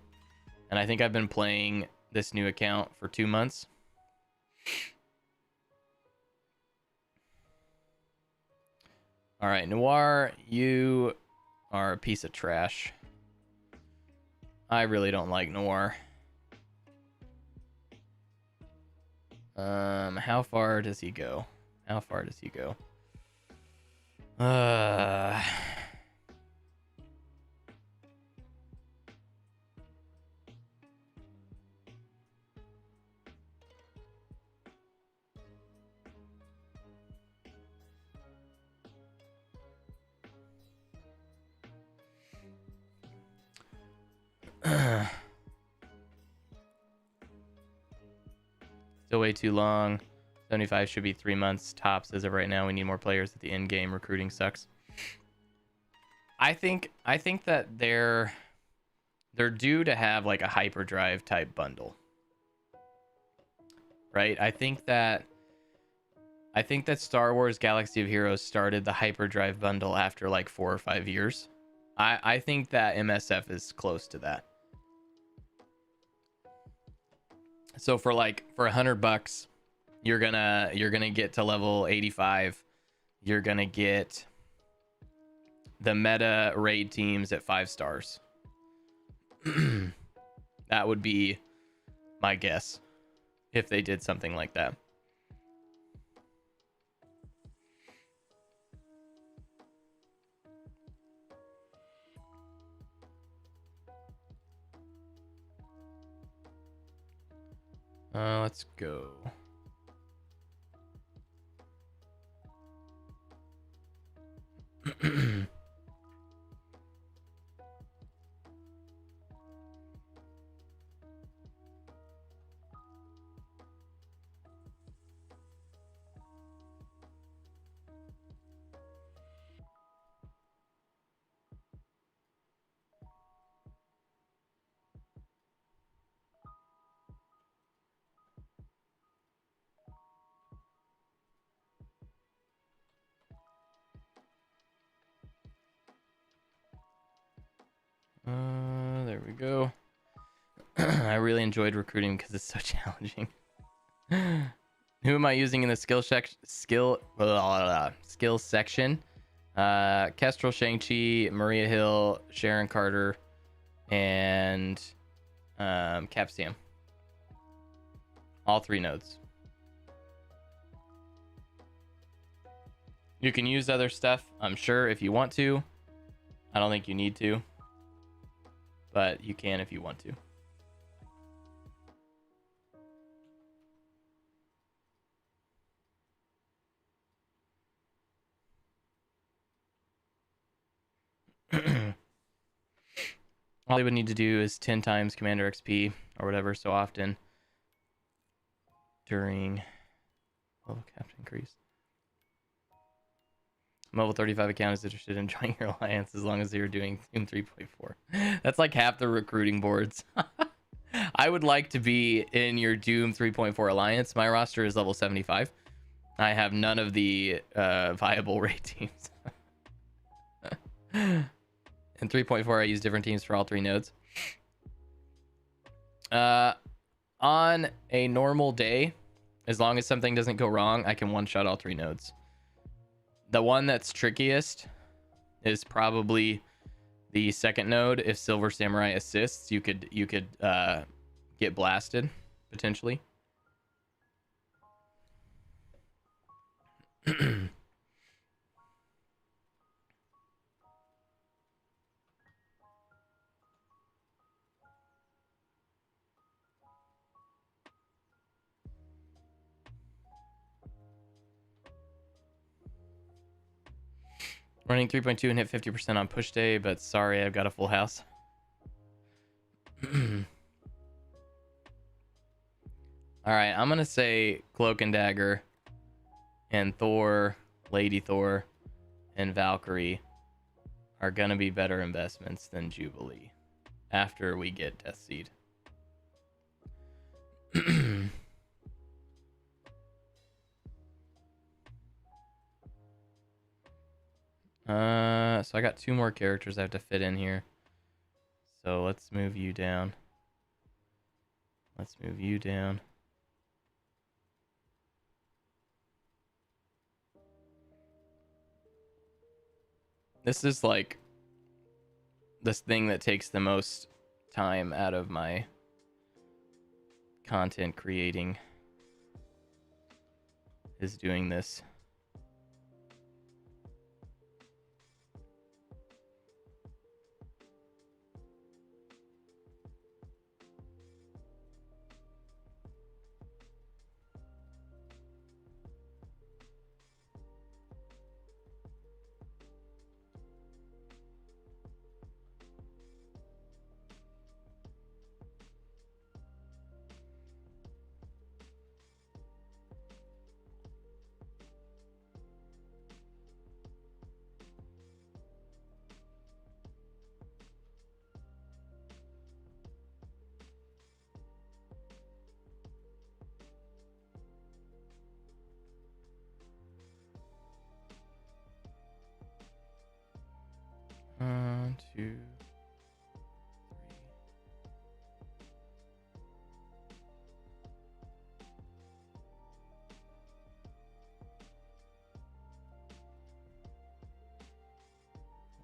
A: and I think I've been playing this new account for 2 months. All right, Noir, you are a piece of trash. I really don't like Noir. How far does he go? How far does he go? Still way too long. 75 should be 3 months tops as of right now. We need more players at the end game. Recruiting sucks. I think that they're due to have like a hyperdrive type bundle, right? I think that Star Wars Galaxy of Heroes started the hyperdrive bundle after like 4 or 5 years. I think that MSF is close to that. So for $100, you're gonna get to level 85. You're gonna get the meta raid teams at 5 stars. That would be my guess if they did something like that. Let's go. There we go. I really enjoyed recruiting because it's so challenging. Who am I using in the skill section? Kestrel, Shang-Chi, Maria Hill, Sharon Carter, and Capstam. All 3 nodes. You can use other stuff, I'm sure, if you want to. I don't think you need to, but you can if you want to. All they would need to do is 10 times Commander XP or whatever so often during level cap increase. Mobile 35 account is interested in joining your alliance as long as you're doing Doom 3.4. That's like half the recruiting boards. I would like to be in your Doom 3.4 alliance. My roster is level 75. I have none of the viable raid teams. In 3.4, I use different teams for all 3 nodes. On a normal day, as long as something doesn't go wrong, I can one-shot all 3 nodes. The one that's trickiest is probably the second node. If Silver Samurai assists, you could get blasted potentially. Running 3.2 and hit 50% on push day, but sorry, I've got a full house. All right, I'm gonna say Cloak and Dagger and Thor, Lady Thor, and Valkyrie are gonna be better investments than Jubilee after we get Death Seed. So I got 2 more characters I have to fit in here. So let's move you down. Let's move you down. This is like this thing that takes the most time out of my content creating is doing this. One, two,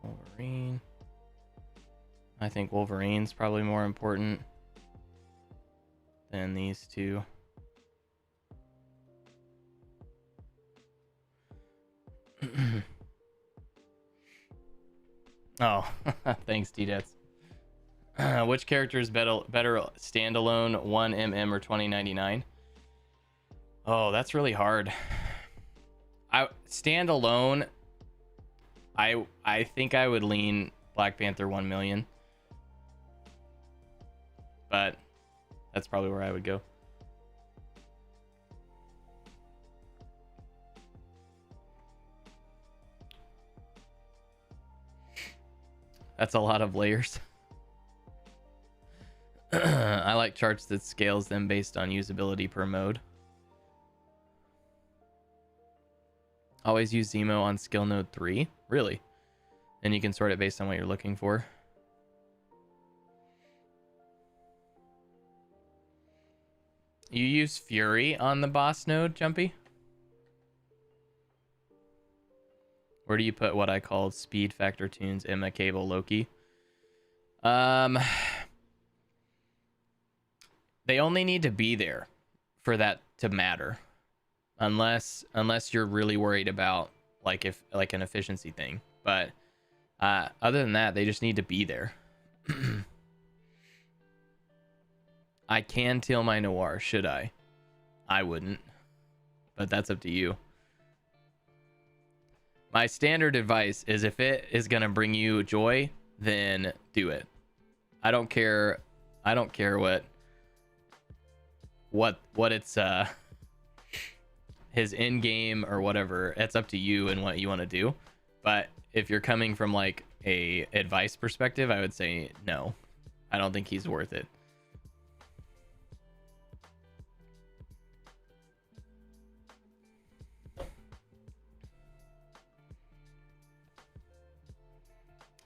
A: Wolverine. I think Wolverine's probably more important than these two. Oh, thanks, D-Dets. Which character is better standalone, 1mm or 2099? Oh, that's really hard. Standalone, I think I would lean Black Panther 1 million. But that's probably where I would go. That's a lot of layers. I like charts that scales them based on usability per mode. Always use Zemo on skill node 3. Really? And you can sort it based on what you're looking for. You use Fury on the boss node, Jumpy? Where do you put what I called speed factor tunes, Emma, Cable, Loki? They only need to be there for that to matter. Unless you're really worried about like an efficiency thing. But other than that, they just need to be there. I can teal my Noir, should I? I wouldn't. But that's up to you. My standard advice is if it is going to bring you joy, then do it. I don't care what it's his in-game or whatever. It's up to you and what you want to do. But if you're coming from like a advice perspective, I would say no. I don't think he's worth it.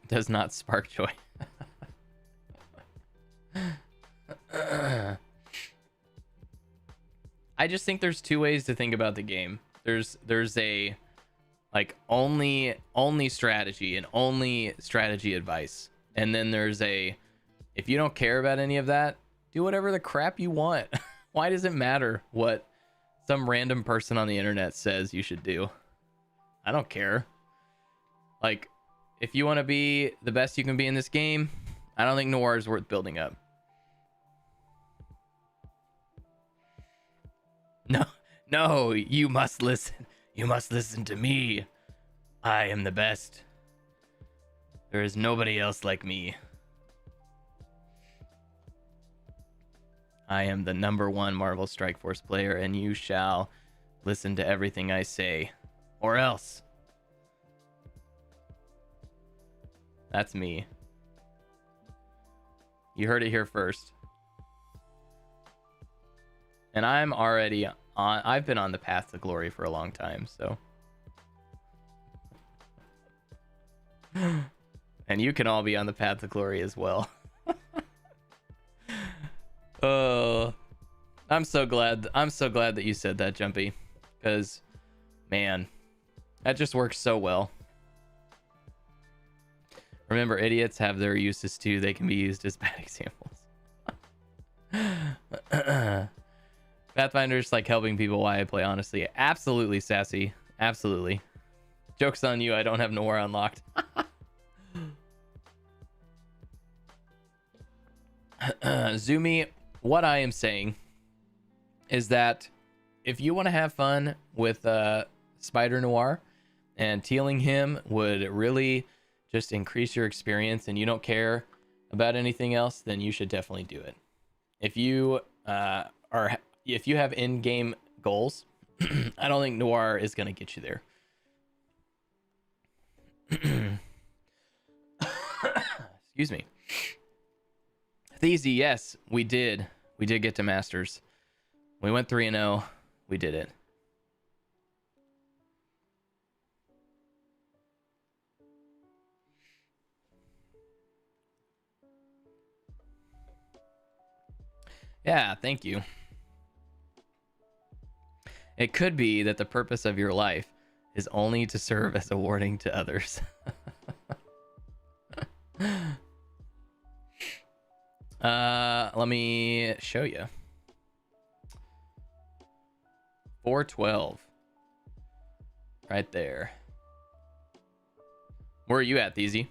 A: Does not spark joy. I just think there's two ways to think about the game. There's a like only strategy and only strategy advice. And then there's a if you don't care about any of that, do whatever the crap you want. Why does it matter what some random person on the internet says you should do? I don't care. Like if you want to be the best you can be in this game, I don't think Noir is worth building up. No, you must listen. You must listen to me. I am the best. There is nobody else like me. I am the #1 Marvel Strike Force player, and you shall listen to everything I say. Or else. That's me. You heard it here first. And I'm already on. I've been on the path to glory for a long time, so. And you can all be on the path to glory as well. Oh, I'm so glad that you said that, Jumpy, because, man, that just works so well. Remember, idiots have their uses too. They can be used as bad examples. Pathfinder's like helping people why I play, honestly. Absolutely, Sassy. Absolutely. Joke's on you, I don't have Noir unlocked. Zumi, what I am saying is that if you want to have fun with Spider Noir, and tealing him would really just increase your experience and you don't care about anything else, then you should definitely do it. If you if you have in-game goals, I don't think Noir is going to get you there. Excuse me. Theasy, yes, we did get to Masters. We went 3-0. We did it. Yeah, thank you. It could be that the purpose of your life is only to serve as a warning to others. Let me show you. 412. Right there. Where are you at, Theezy?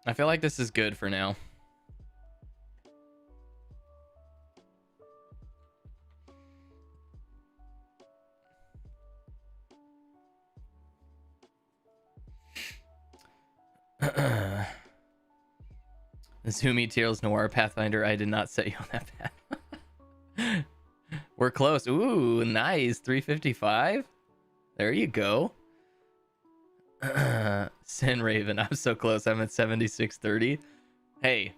A: I feel like this is good for now. Zoomy Tales Noir Pathfinder. I did not set you on that path. We're close. Ooh, nice. 355. There you go. Sin Raven. I'm so close. I'm at 7630. Hey,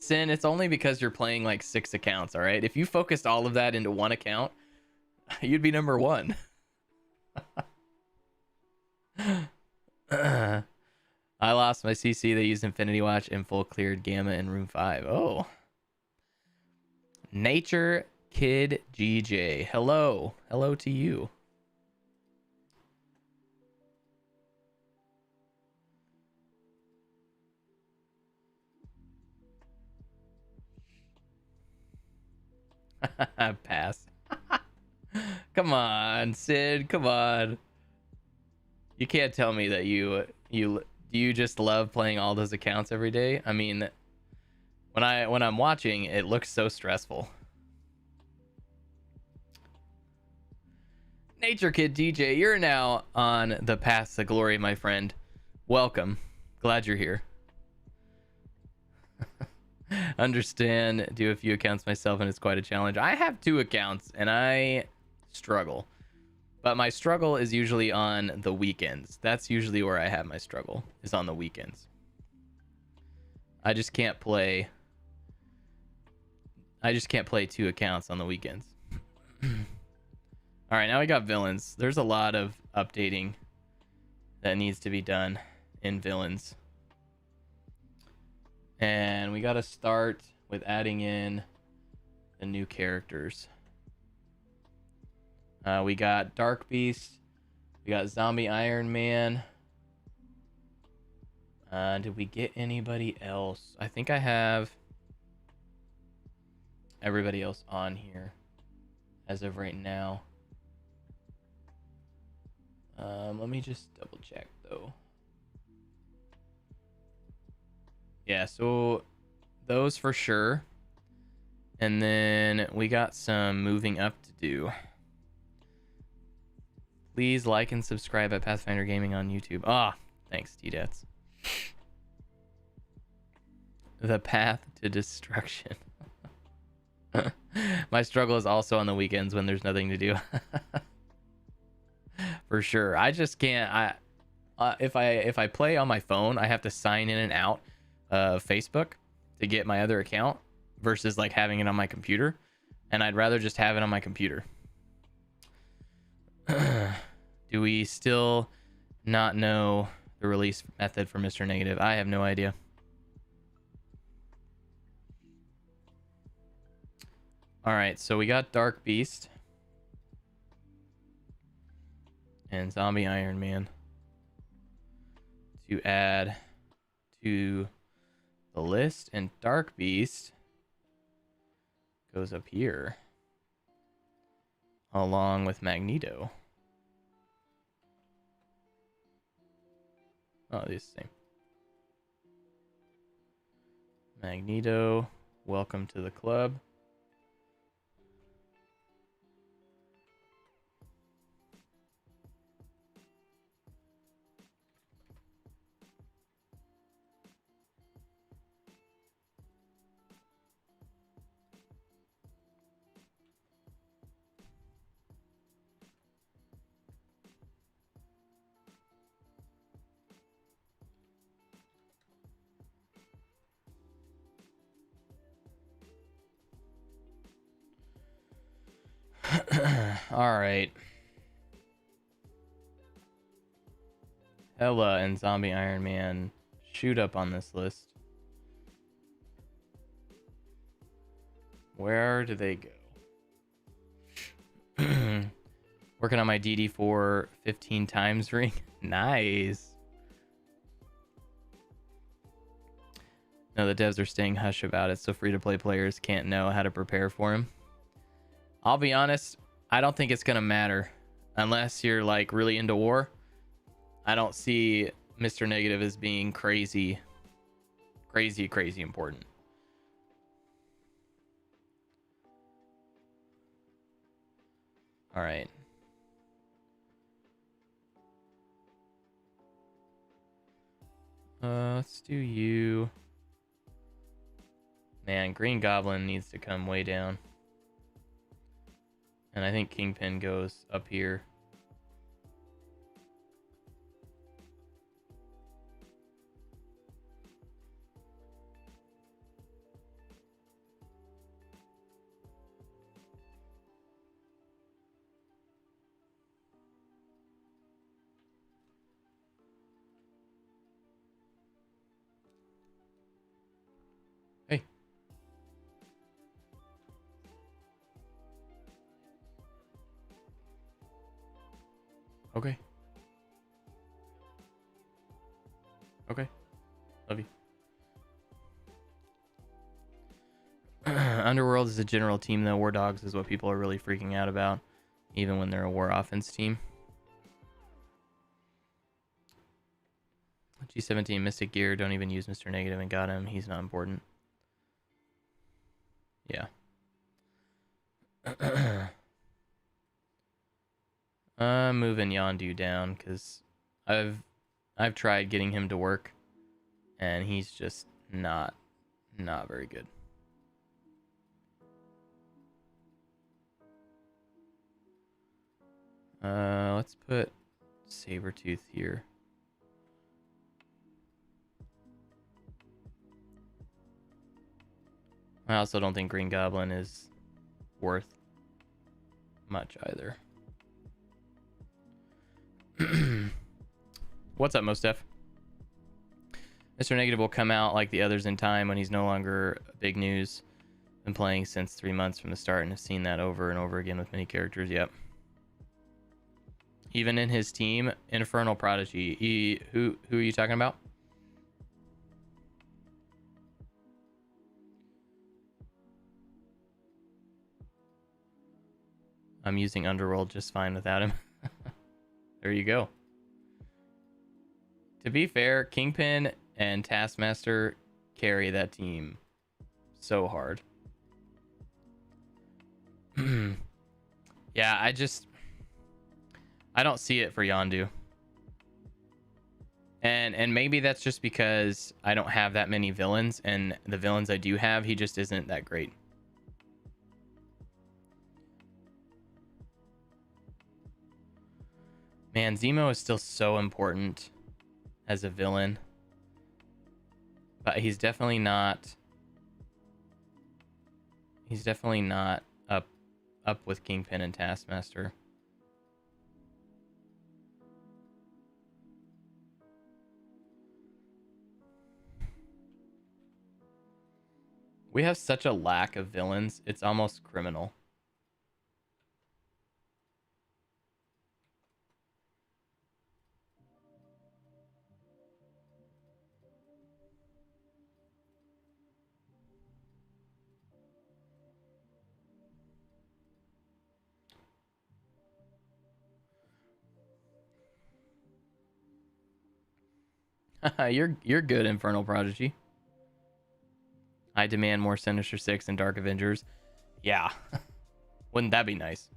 A: Sin, it's only because you're playing like 6 accounts, all right? If you focused all of that into one account, you'd be number 1. I lost my CC. They used Infinity Watch and full cleared Gamma in room 5. Oh. Nature Kid GJ. Hello. Hello to you. Pass. Come on, Sid. Come on. You can't tell me that you just love playing all those accounts every day. I mean, when I'm watching, it looks so stressful. Nature Kid DJ, you're now on the path to glory, my friend. Welcome. Glad you're here. Understand, do a few accounts myself, and it's quite a challenge. I have 2 accounts, and I struggle. But my struggle is usually on the weekends. That's usually where I have my struggle, is on the weekends. I just can't play 2 accounts on the weekends. All right, now we got villains. There's a lot of updating that needs to be done in villains. And we got to start with adding in the new characters. We got Dark Beast. We got Zombie Iron Man. Did we get anybody else? I think I have everybody else on here as of right now. Let me just double check though. Yeah, so those for sure. And then we got some moving up to do. Please like and subscribe at Pathfinder Gaming on YouTube. Ah, thanks, T-Dats. The path to destruction. My struggle is also on the weekends when there's nothing to do. For sure. I just can't. If I play on my phone, I have to sign in and out of Facebook to get my other account versus like having it on my computer, and I'd rather just have it on my computer. Do we still not know the release method for Mr. Negative? I have no idea. All right, so we got Dark Beast and Zombie Iron Man to add to the list, and Dark Beast goes up here along with Magneto. Oh, these the same. Magneto, welcome to the club. All right. Hela and Zombie Iron Man shoot up on this list. Where do they go? Working on my DD4 15 times ring. Nice. No, the devs are staying hush about it, so free-to-play players can't know how to prepare for him. I'll be honest, I don't think it's gonna matter unless you're like really into war. I don't see Mr. Negative as being crazy important. All right. Let's do you. Man, Green Goblin needs to come way down. And I think Kingpin goes up here. Hey. Okay. Okay. Love you. Underworld is a general team, though. War Dogs is what people are really freaking out about, even when they're a war offense team. G17 Mystic Gear, don't even use Mr. Negative and got him. He's not important. Yeah. I'm moving Yondu down because I've tried getting him to work, and he's just not very good. Let's put Sabretooth here. I also don't think Green Goblin is worth much either. What's up, Mostef? Mr. Negative will come out like the others in time when he's no longer big news. Been playing since 3 months from the start and have seen that over and over again with many characters. Yep. Even in his team, Infernal Prodigy. Who are you talking about? I'm using Underworld just fine without him. There you go. To be fair, Kingpin and Taskmaster carry that team so hard. Yeah, I don't see it for Yondu. And maybe that's just because I don't have that many villains, and the villains I do have, he just isn't that great. Man, Zemo is still so important as a villain, but he's definitely not up with Kingpin and Taskmaster. We have such a lack of villains, it's almost criminal. You're good, Infernal Prodigy. I demand more Sinister Six and Dark Avengers. Yeah. Wouldn't that be nice?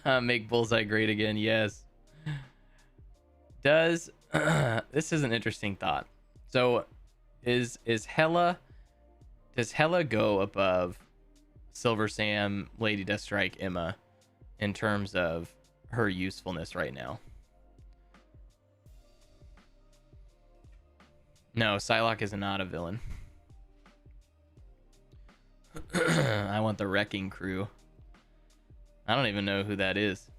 A: Make Bullseye great again. Yes. Does this is an interesting thought. So is Hela, does Hela go above Silver Sam, Lady Deathstrike, Emma in terms of her usefulness right now? No, Psylocke is not a villain. I want the Wrecking Crew. I don't even know who that is.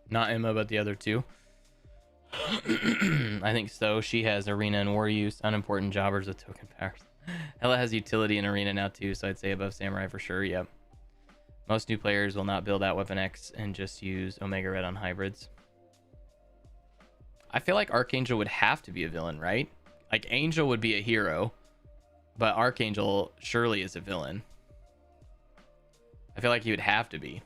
A: Not Emma, but the other two. I think so. She has arena and war use, unimportant jobbers with token powers. Hela has utility in arena now too, so I'd say above samurai for sure. Yep. Most new players will not build out Weapon X and just use Omega Red on hybrids. I feel like Archangel would have to be a villain, right? Like Angel would be a hero, but Archangel surely is a villain. I feel like he would have to be.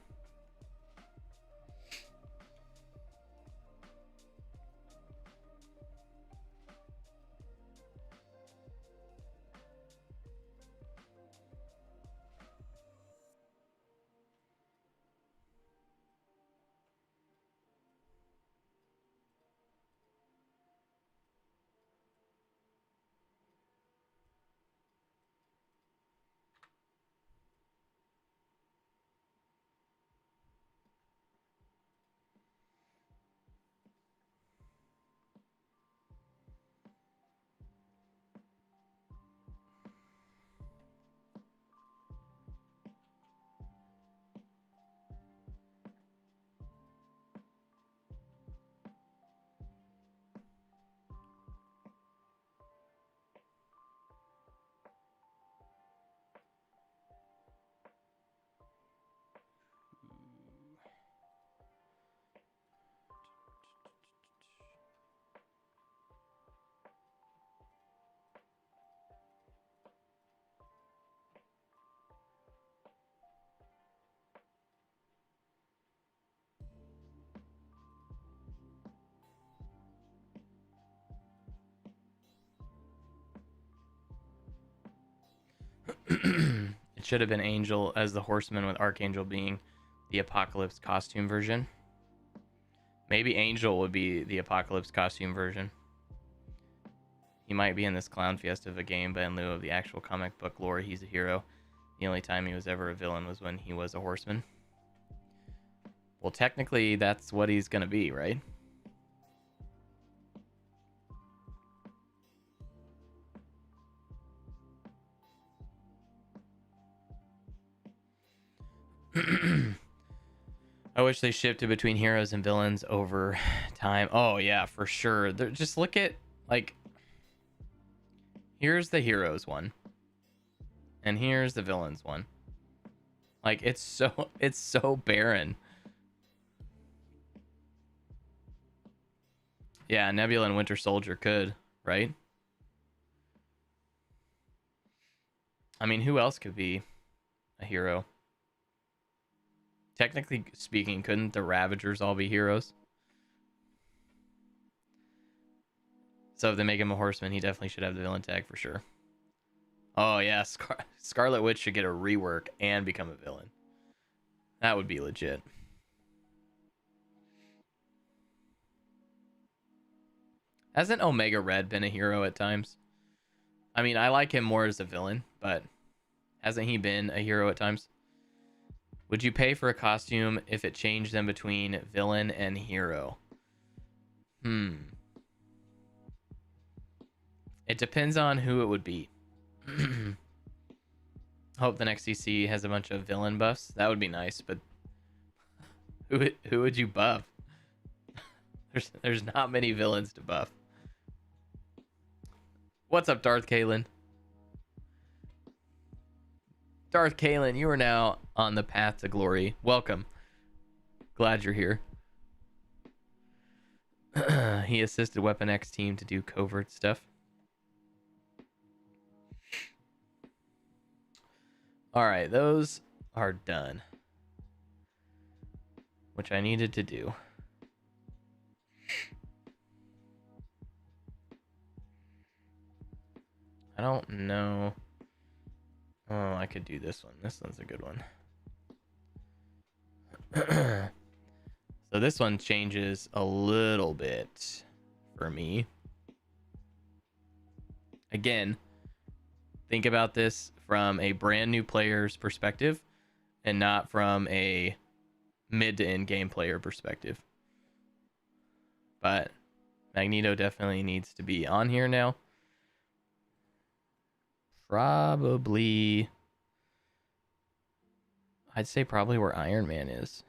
A: It should have been Angel as the horseman, with Archangel being the Apocalypse costume version. Maybe Angel would be the Apocalypse costume version. He might be in this Clown Fiesta of a game, but in lieu of the actual comic book lore, he's a hero. The only time he was ever a villain was when he was a horseman. Well, technically, that's what he's going to be, right? I wish they shifted between heroes and villains over time. Oh, yeah, for sure. Just look at, like, here's the heroes one. And here's the villains one. Like, it's so barren. Yeah, Nebula and Winter Soldier could, right? I mean, who else could be a hero? Technically speaking, couldn't the Ravagers all be heroes? So if they make him a horseman, he definitely should have the villain tag for sure. Oh yeah, Scarlet Witch should get a rework and become a villain. That would be legit. Hasn't Omega Red been a hero at times? I mean, I like him more as a villain, but hasn't he been a hero at times? Would you pay for a costume if it changed them between villain and hero? It depends on who it would be. Hope the next CC has a bunch of villain buffs. That would be nice, but who would you buff? There's not many villains to buff. What's up, Darth Kalen? Darth Kalen, you are now on the path to glory. Welcome. Glad you're here. He assisted Weapon X team to do covert stuff. All right, those are done. Which I needed to do. I don't know. Oh, I could do this one. This one's a good one. So this one changes a little bit for me. Again, think about this from a brand new player's perspective and not from a mid to end game player perspective. But Magneto definitely needs to be on here now. Probably, I'd say probably where Iron Man is.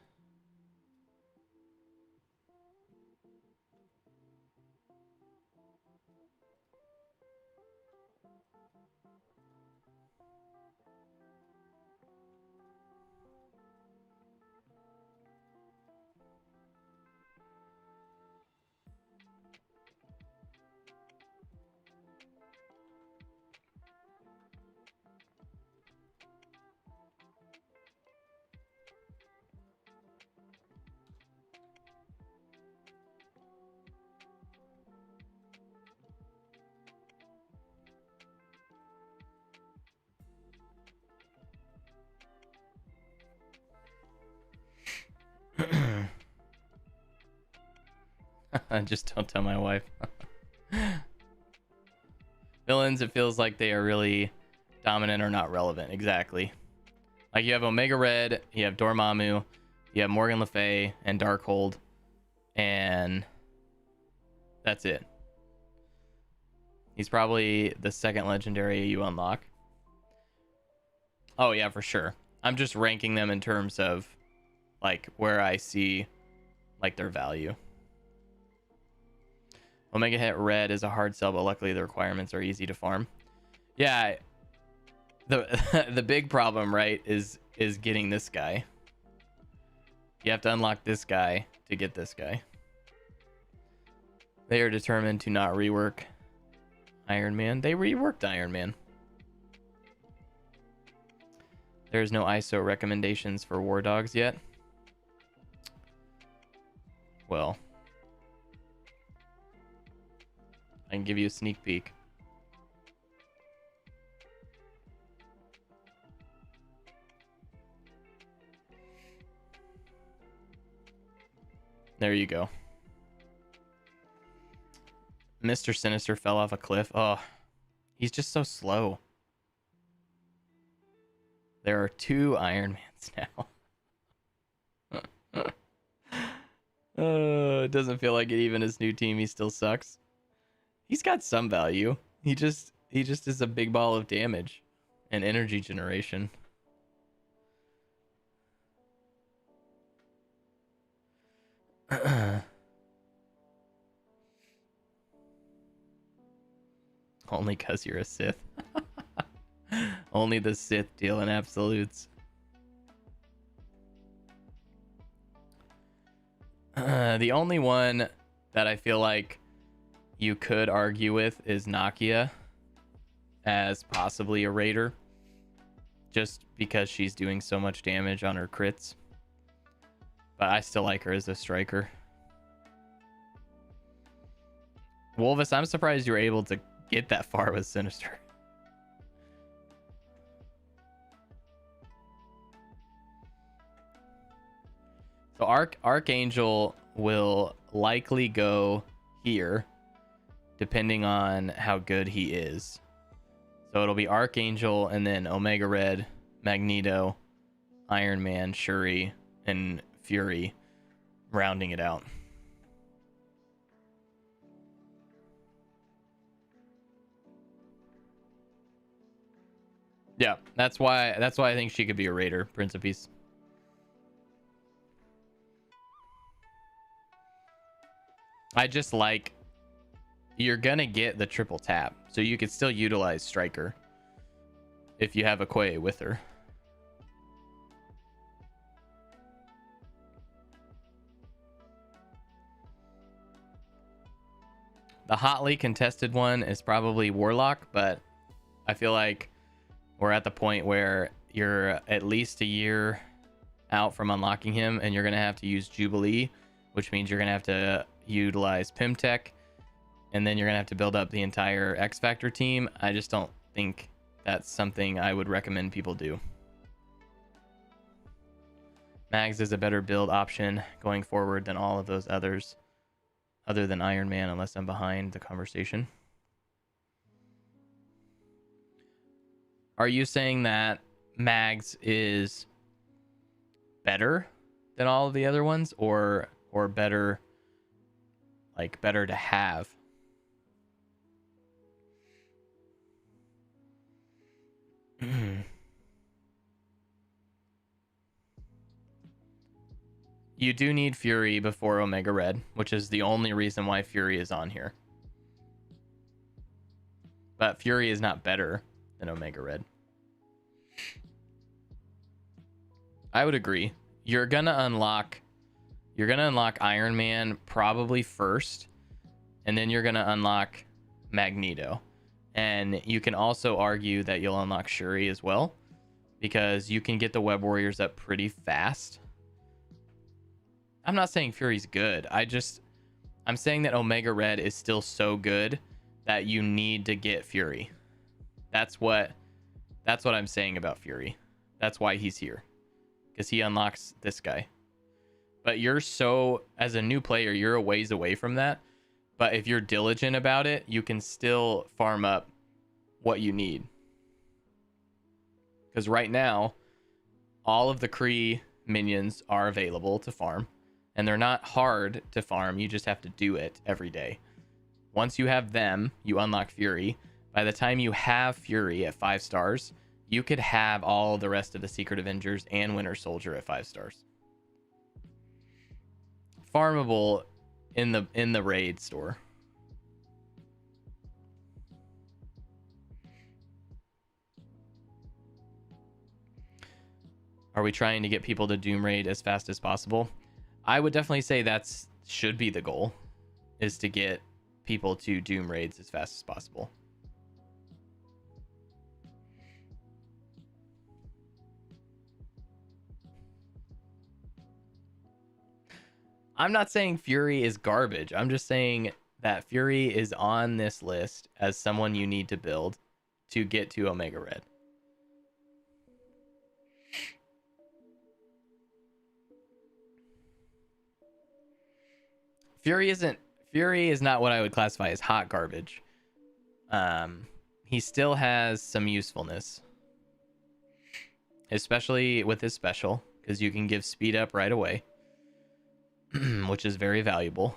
A: Just don't tell my wife. Villains, it feels like they are really dominant or not relevant. Exactly. Like you have Omega Red, you have Dormammu, you have Morgan Le Fay and Darkhold, and that's it. He's probably the second legendary you unlock. Oh yeah, for sure. I'm just ranking them in terms of like where I see like their value. Omega Hit Red is a hard sell, but luckily the requirements are easy to farm. Yeah, the big problem, right, is getting this guy. You have to unlock this guy to get this guy. They are determined to not rework Iron Man. They reworked Iron Man. There's no ISO recommendations for War Dogs yet. Well, I can give you a sneak peek. There you go. Mr. Sinister fell off a cliff. Oh, he's just so slow. There are 2 Iron Mans now. It doesn't feel like it. Even his new team, he still sucks. He's got some value. He just is a big ball of damage and energy generation. Only because you're a Sith. Only the Sith deal in absolutes. The only one that I feel like you could argue with is Nakia as possibly a raider, just because she's doing so much damage on her crits. But I still like her as a striker. Wolvis, I'm surprised you were able to get that far with Sinister. So Archangel will likely go here, depending on how good he is. So it'll be Archangel and then Omega Red, Magneto, Iron Man, Shuri, and Fury, rounding it out. Yeah, that's why I think she could be a raider, Prince of Peace. I just like, you're gonna get the triple tap, so you could still utilize Striker if you have Okoye with her. The hotly contested one is probably Warlock, but I feel like we're at the point where you're at least a year out from unlocking him, and you're gonna have to use Jubilee, which means you're gonna have to utilize Pimtech, and then you're gonna have to build up the entire X Factor team. I just don't think that's something I would recommend people do. Mags is a better build option going forward than all of those others, other than Iron Man, unless I'm behind the conversation. Are you saying that Mags is better than all of the other ones, or better, like better to have? You do need Fury before Omega Red, which is the only reason why Fury is on here. But Fury is not better than Omega Red. I would agree. You're gonna unlock Iron Man probably first, and then you're gonna unlock Magneto. And you can also argue that you'll unlock Shuri as well, because you can get the Web Warriors up pretty fast. I'm not saying Fury's good. I'm saying that Omega Red is still so good that you need to get Fury. That's what I'm saying about Fury. That's why he's here, because he unlocks this guy. But you're so, as a new player, you're a ways away from that. But if you're diligent about it, you can still farm up what you need. Because right now, all of the Kree minions are available to farm. And they're not hard to farm. You just have to do it every day. Once you have them, you unlock Fury. By the time you have Fury at 5 stars, you could have all the rest of the Secret Avengers and Winter Soldier at 5 stars. Farmable in the raid store. Are we trying to get people to Doom raid as fast as possible? I would definitely say that's should be the goal, is to get people to Doom raids as fast as possible. I'm not saying Fury is garbage. I'm just saying that Fury is on this list as someone you need to build to get to Omega Red. Fury is not what I would classify as hot garbage. He still has some usefulness, especially with his special, because you can give speed up right away. Which is very valuable.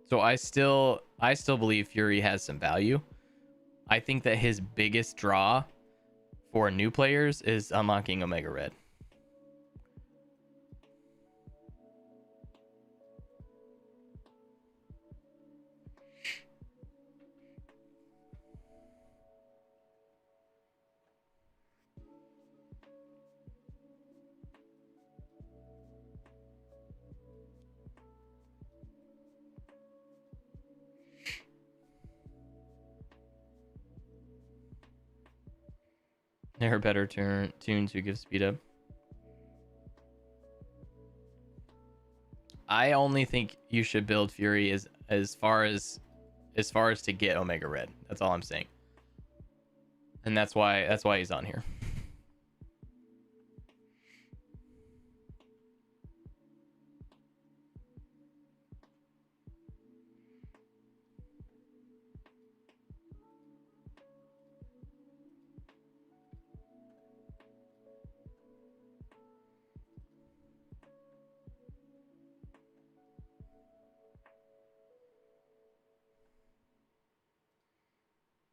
A: So I still believe Fury has some value. I think that his biggest draw for new players is unlocking Omega Red. There are better tunes who give speed up. I only think you should build Fury as far as to get Omega Red. That's all I'm saying. And that's why he's on here.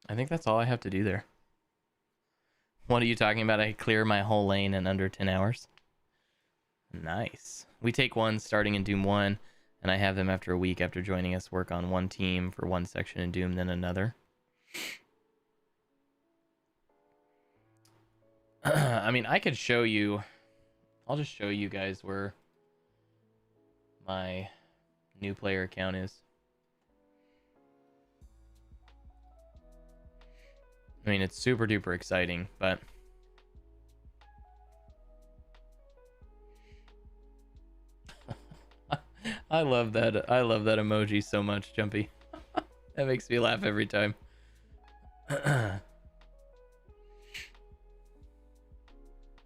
A: I think that's all I have to do there. What are you talking about? I clear my whole lane in under 10 hours. Nice. We take one starting in Doom 1, and I have them after a week after joining us work on one team for one section in Doom, then another. I mean, I could show you. I'll just show you guys where my new player account is. I mean, it's super duper exciting, but I love that. I love that emoji so much, Jumpy. That makes me laugh every time.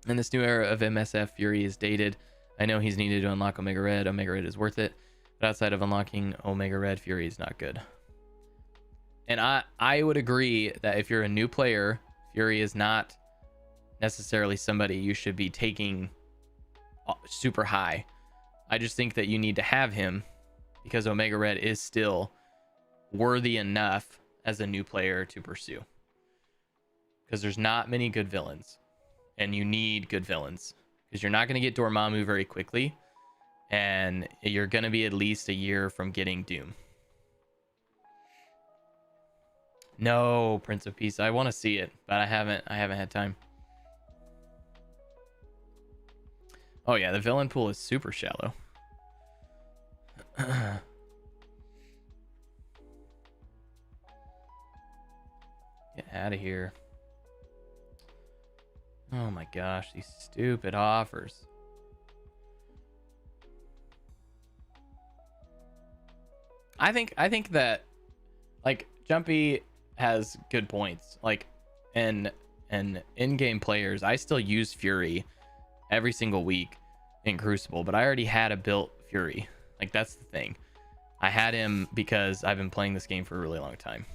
A: In this new era of MSF, Fury is dated. I know he's needed to unlock Omega Red. Omega Red is worth it. But outside of unlocking Omega Red, Fury is not good. And I would agree that if you're a new player, Fury is not necessarily somebody you should be taking super high. I just think that you need to have him because Omega Red is still worthy enough as a new player to pursue. Because there's not many good villains. And you need good villains. Because you're not going to get Dormammu very quickly. And you're going to be at least a year from getting Doom. No, Prince of Peace. I want to see it, but I haven't had time. Oh yeah, the villain pool is super shallow. Get out of here. Oh my gosh, these stupid offers. I think that, like, Jumpy, has good points. Like, and in-game players, I still use Fury every single week in Crucible, but I already had a built Fury. Like, that's the thing. I had him because I've been playing this game for a really long time.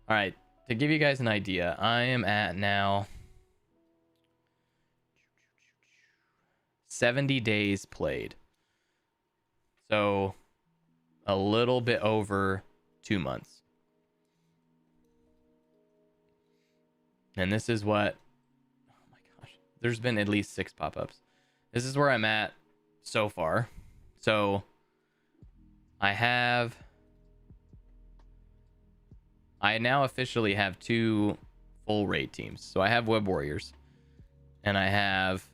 A: All right, to give you guys an idea, I am at now 70 days played. So a little bit over 2 months. And this is what, oh my gosh, there's been at least 6 pop-ups. This is where I'm at so far. So I now officially have 2 full raid teams. So I have Web Warriors and I have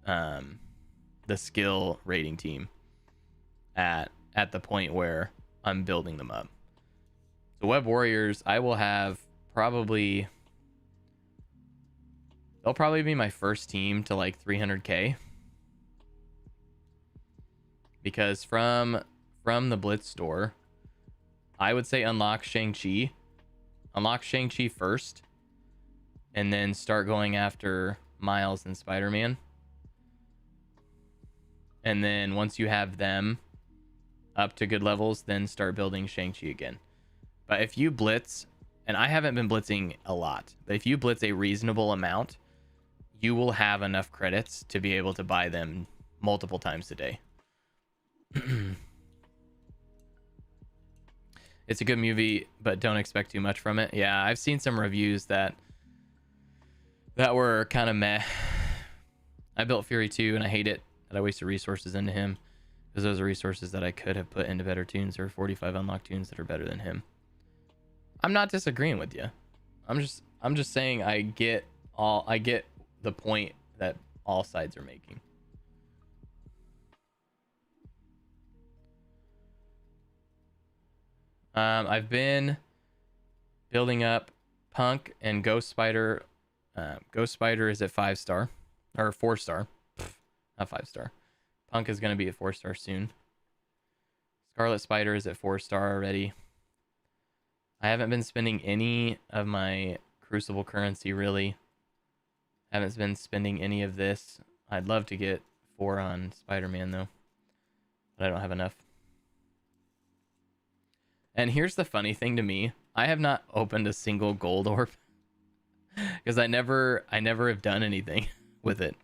A: the skill rating team at the point where I'm building them up. So Web Warriors, I will have probably, they'll probably be my first team to like 300k, because from the Blitz store, I would say unlock Shang-Chi first, and then start going after Miles and Spider-Man. And then once you have them up to good levels, then start building Shang-Chi again. But if you blitz, and I haven't been blitzing a lot, but if you blitz a reasonable amount, you will have enough credits to be able to buy them multiple times a day. It's a good movie, but don't expect too much from it. Yeah, I've seen some reviews that were kind of meh. I built Fury 2 and I hate it that I wasted resources into him, because those are resources that I could have put into better tunes, or 45 unlocked tunes that are better than him. I'm not disagreeing with you. I'm just saying I get the point that all sides are making. I've been building up Punk and Ghost Spider. Ghost Spider is at 5-star or 4-star. Not 5-star. Punk is going to be at 4-star soon. Scarlet Spider is at 4-star already. I haven't been spending any of my Crucible currency, really. Haven't been spending any of this. I'd love to get 4 on Spider-Man, though, but I don't have enough. And here's the funny thing to me. I have not opened a single gold orb because I never have done anything with it.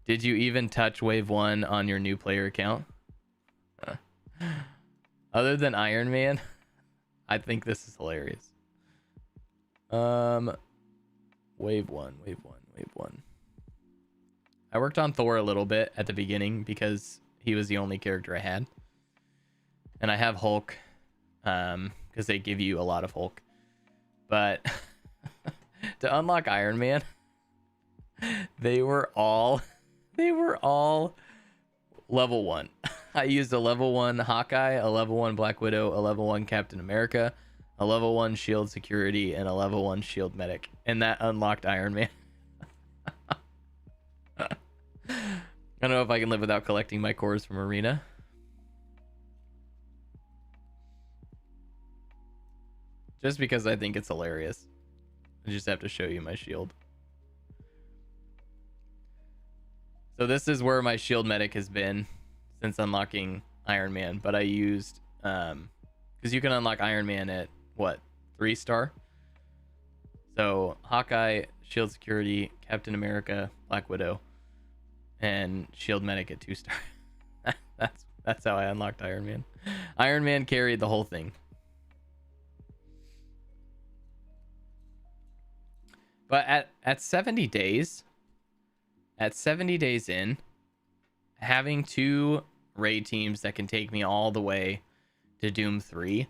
A: Did you even touch Wave 1 on your new player account? Other than Iron Man, I think this is hilarious. Wave 1. I worked on Thor a little bit at the beginning because he was the only character I had. And I have Hulk, because they give you a lot of Hulk. But to unlock Iron Man, they were all level 1. I used a level 1 Hawkeye, a level 1 Black Widow, a level 1 Captain America, a level 1 Shield Security, and a level 1 Shield Medic. And that unlocked Iron Man. I don't know if I can live without collecting my cores from Arena. Just because I think it's hilarious. I just have to show you my shield. So this is where my Shield Medic has been since unlocking Iron Man. But I used, because you can unlock Iron Man at, what, 3-star? So Hawkeye, Shield Security, Captain America, Black Widow, and Shield Medic at 2-star. That's how I unlocked Iron Man. Iron Man carried the whole thing. But at 70 days, in, having 2 raid teams that can take me all the way to Doom 3,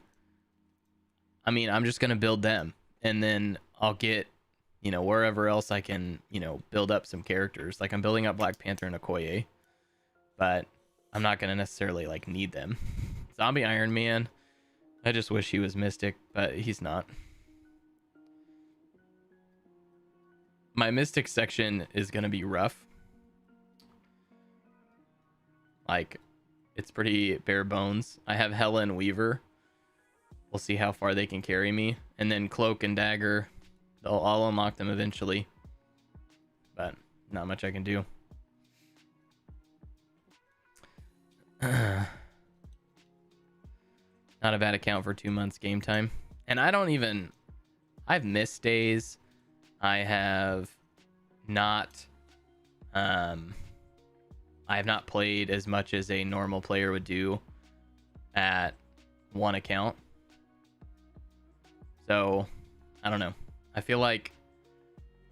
A: I mean, I'm just going to build them. And then I'll get, wherever else I can, build up some characters. Like, I'm building up Black Panther and Okoye. But I'm not going to necessarily, need them. Zombie Iron Man. I just wish he was Mystic, but he's not. My Mystic section is going to be rough. It's pretty bare bones. I have Hela and Weaver. we'll see how far they can carry me. And then Cloak and Dagger, I'll unlock them eventually, but not much I can do. Not a bad account for 2 months game time. And I've missed days. I have not played as much as a normal player would do at one account. So, I don't know. I feel like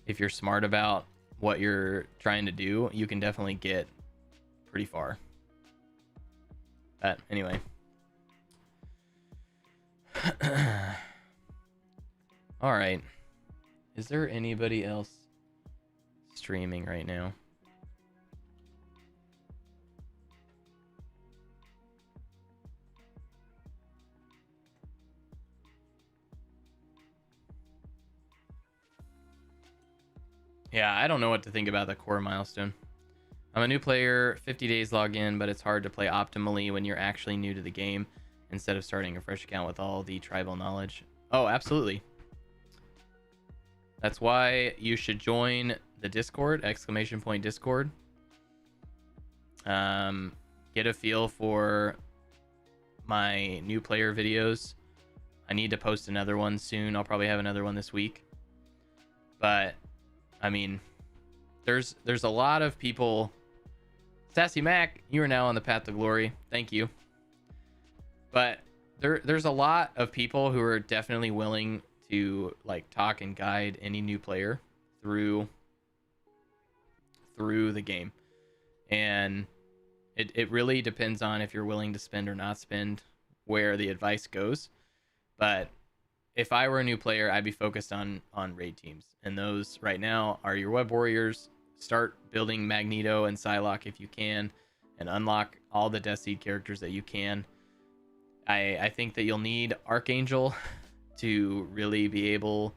A: if you're smart about what you're trying to do, you can definitely get pretty far. But anyway. All right. Is there anybody else streaming right now? Yeah, I don't know what to think about the core milestone. I'm a new player, 50 days login, but it's hard to play optimally when you're actually new to the game instead of starting a fresh account with all the tribal knowledge. Oh, absolutely. That's why you should join the Discord, !Discord. Get a feel for my new player videos. I need to post another one soon. I'll probably have another one this week. But I mean, there's a lot of people. Sassy Mac, you are now on the path to glory. Thank you. But there's a lot of people who are definitely willing to like talk and guide any new player through the game. And it really depends on if you're willing to spend or not spend where the advice goes. But if I were a new player, I'd be focused on raid teams. And those right now are your web warriors. Start building Magneto and Psylocke if you can, and unlock all the Death Seed characters that you can. I think that you'll need Archangel to really be able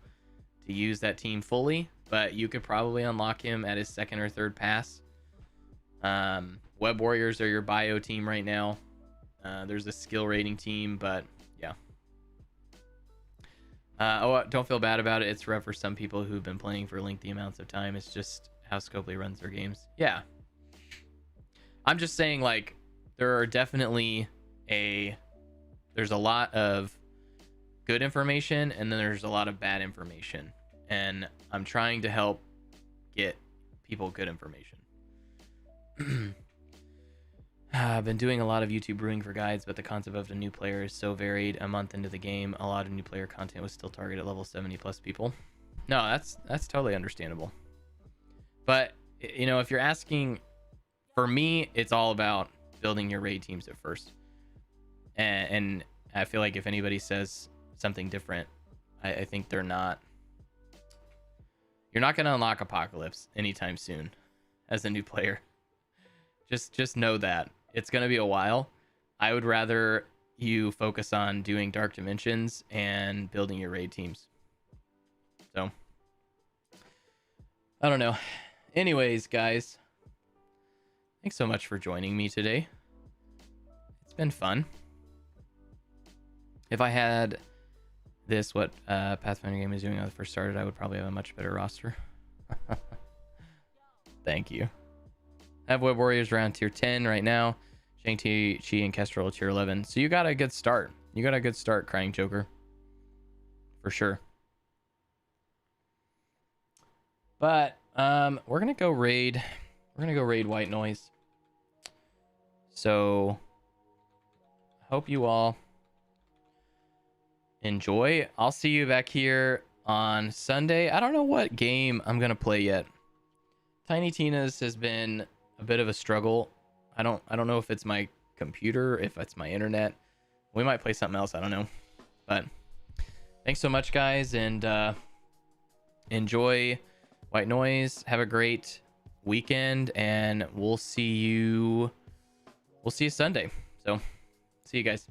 A: to use that team fully, but you could probably unlock him at his second or third pass. Web warriors are your bio team right now. There's a skill rating team, but yeah. Don't feel bad about it. It's rough for some people who've been playing for lengthy amounts of time. It's just how Scopely runs their games. Yeah. I'm just saying, like, there are definitely there's a lot of good information, and then there's a lot of bad information. And I'm trying to help get people good information. I've been doing a lot of YouTube brewing for guides, but the concept of a new player is so varied. A month into the game, a lot of new player content was still targeted at level 70 plus people. No, that's totally understandable. But, you know, if you're asking, for me, it's all about building your raid teams at first. And I feel like if anybody says something different, I think you're not going to unlock Apocalypse anytime soon as a new player. Just know that. It's going to be a while. I would rather you focus on doing Dark Dimensions and building your raid teams. So, I don't know. Anyways, guys, thanks so much for joining me today. It's been fun. If I had this, what Pathfinder game is doing when I first started, I would probably have a much better roster. Thank you. I have Web Warriors around tier 10 right now. Shang-Chi and Kestrel tier 11. So you got a good start. You got a good start, Crying Joker. For sure. But we're gonna go raid. We're gonna go raid White Noise. So hope you all enjoy. I'll see you back here on Sunday. I don't know what game I'm gonna play yet. Tiny Tina's has been a bit of a struggle. I don't know if it's my computer, if it's my internet. We might play something else, I don't know. But thanks so much, guys, and enjoy White Noise. Have a great weekend, and we'll see you Sunday. So see you guys.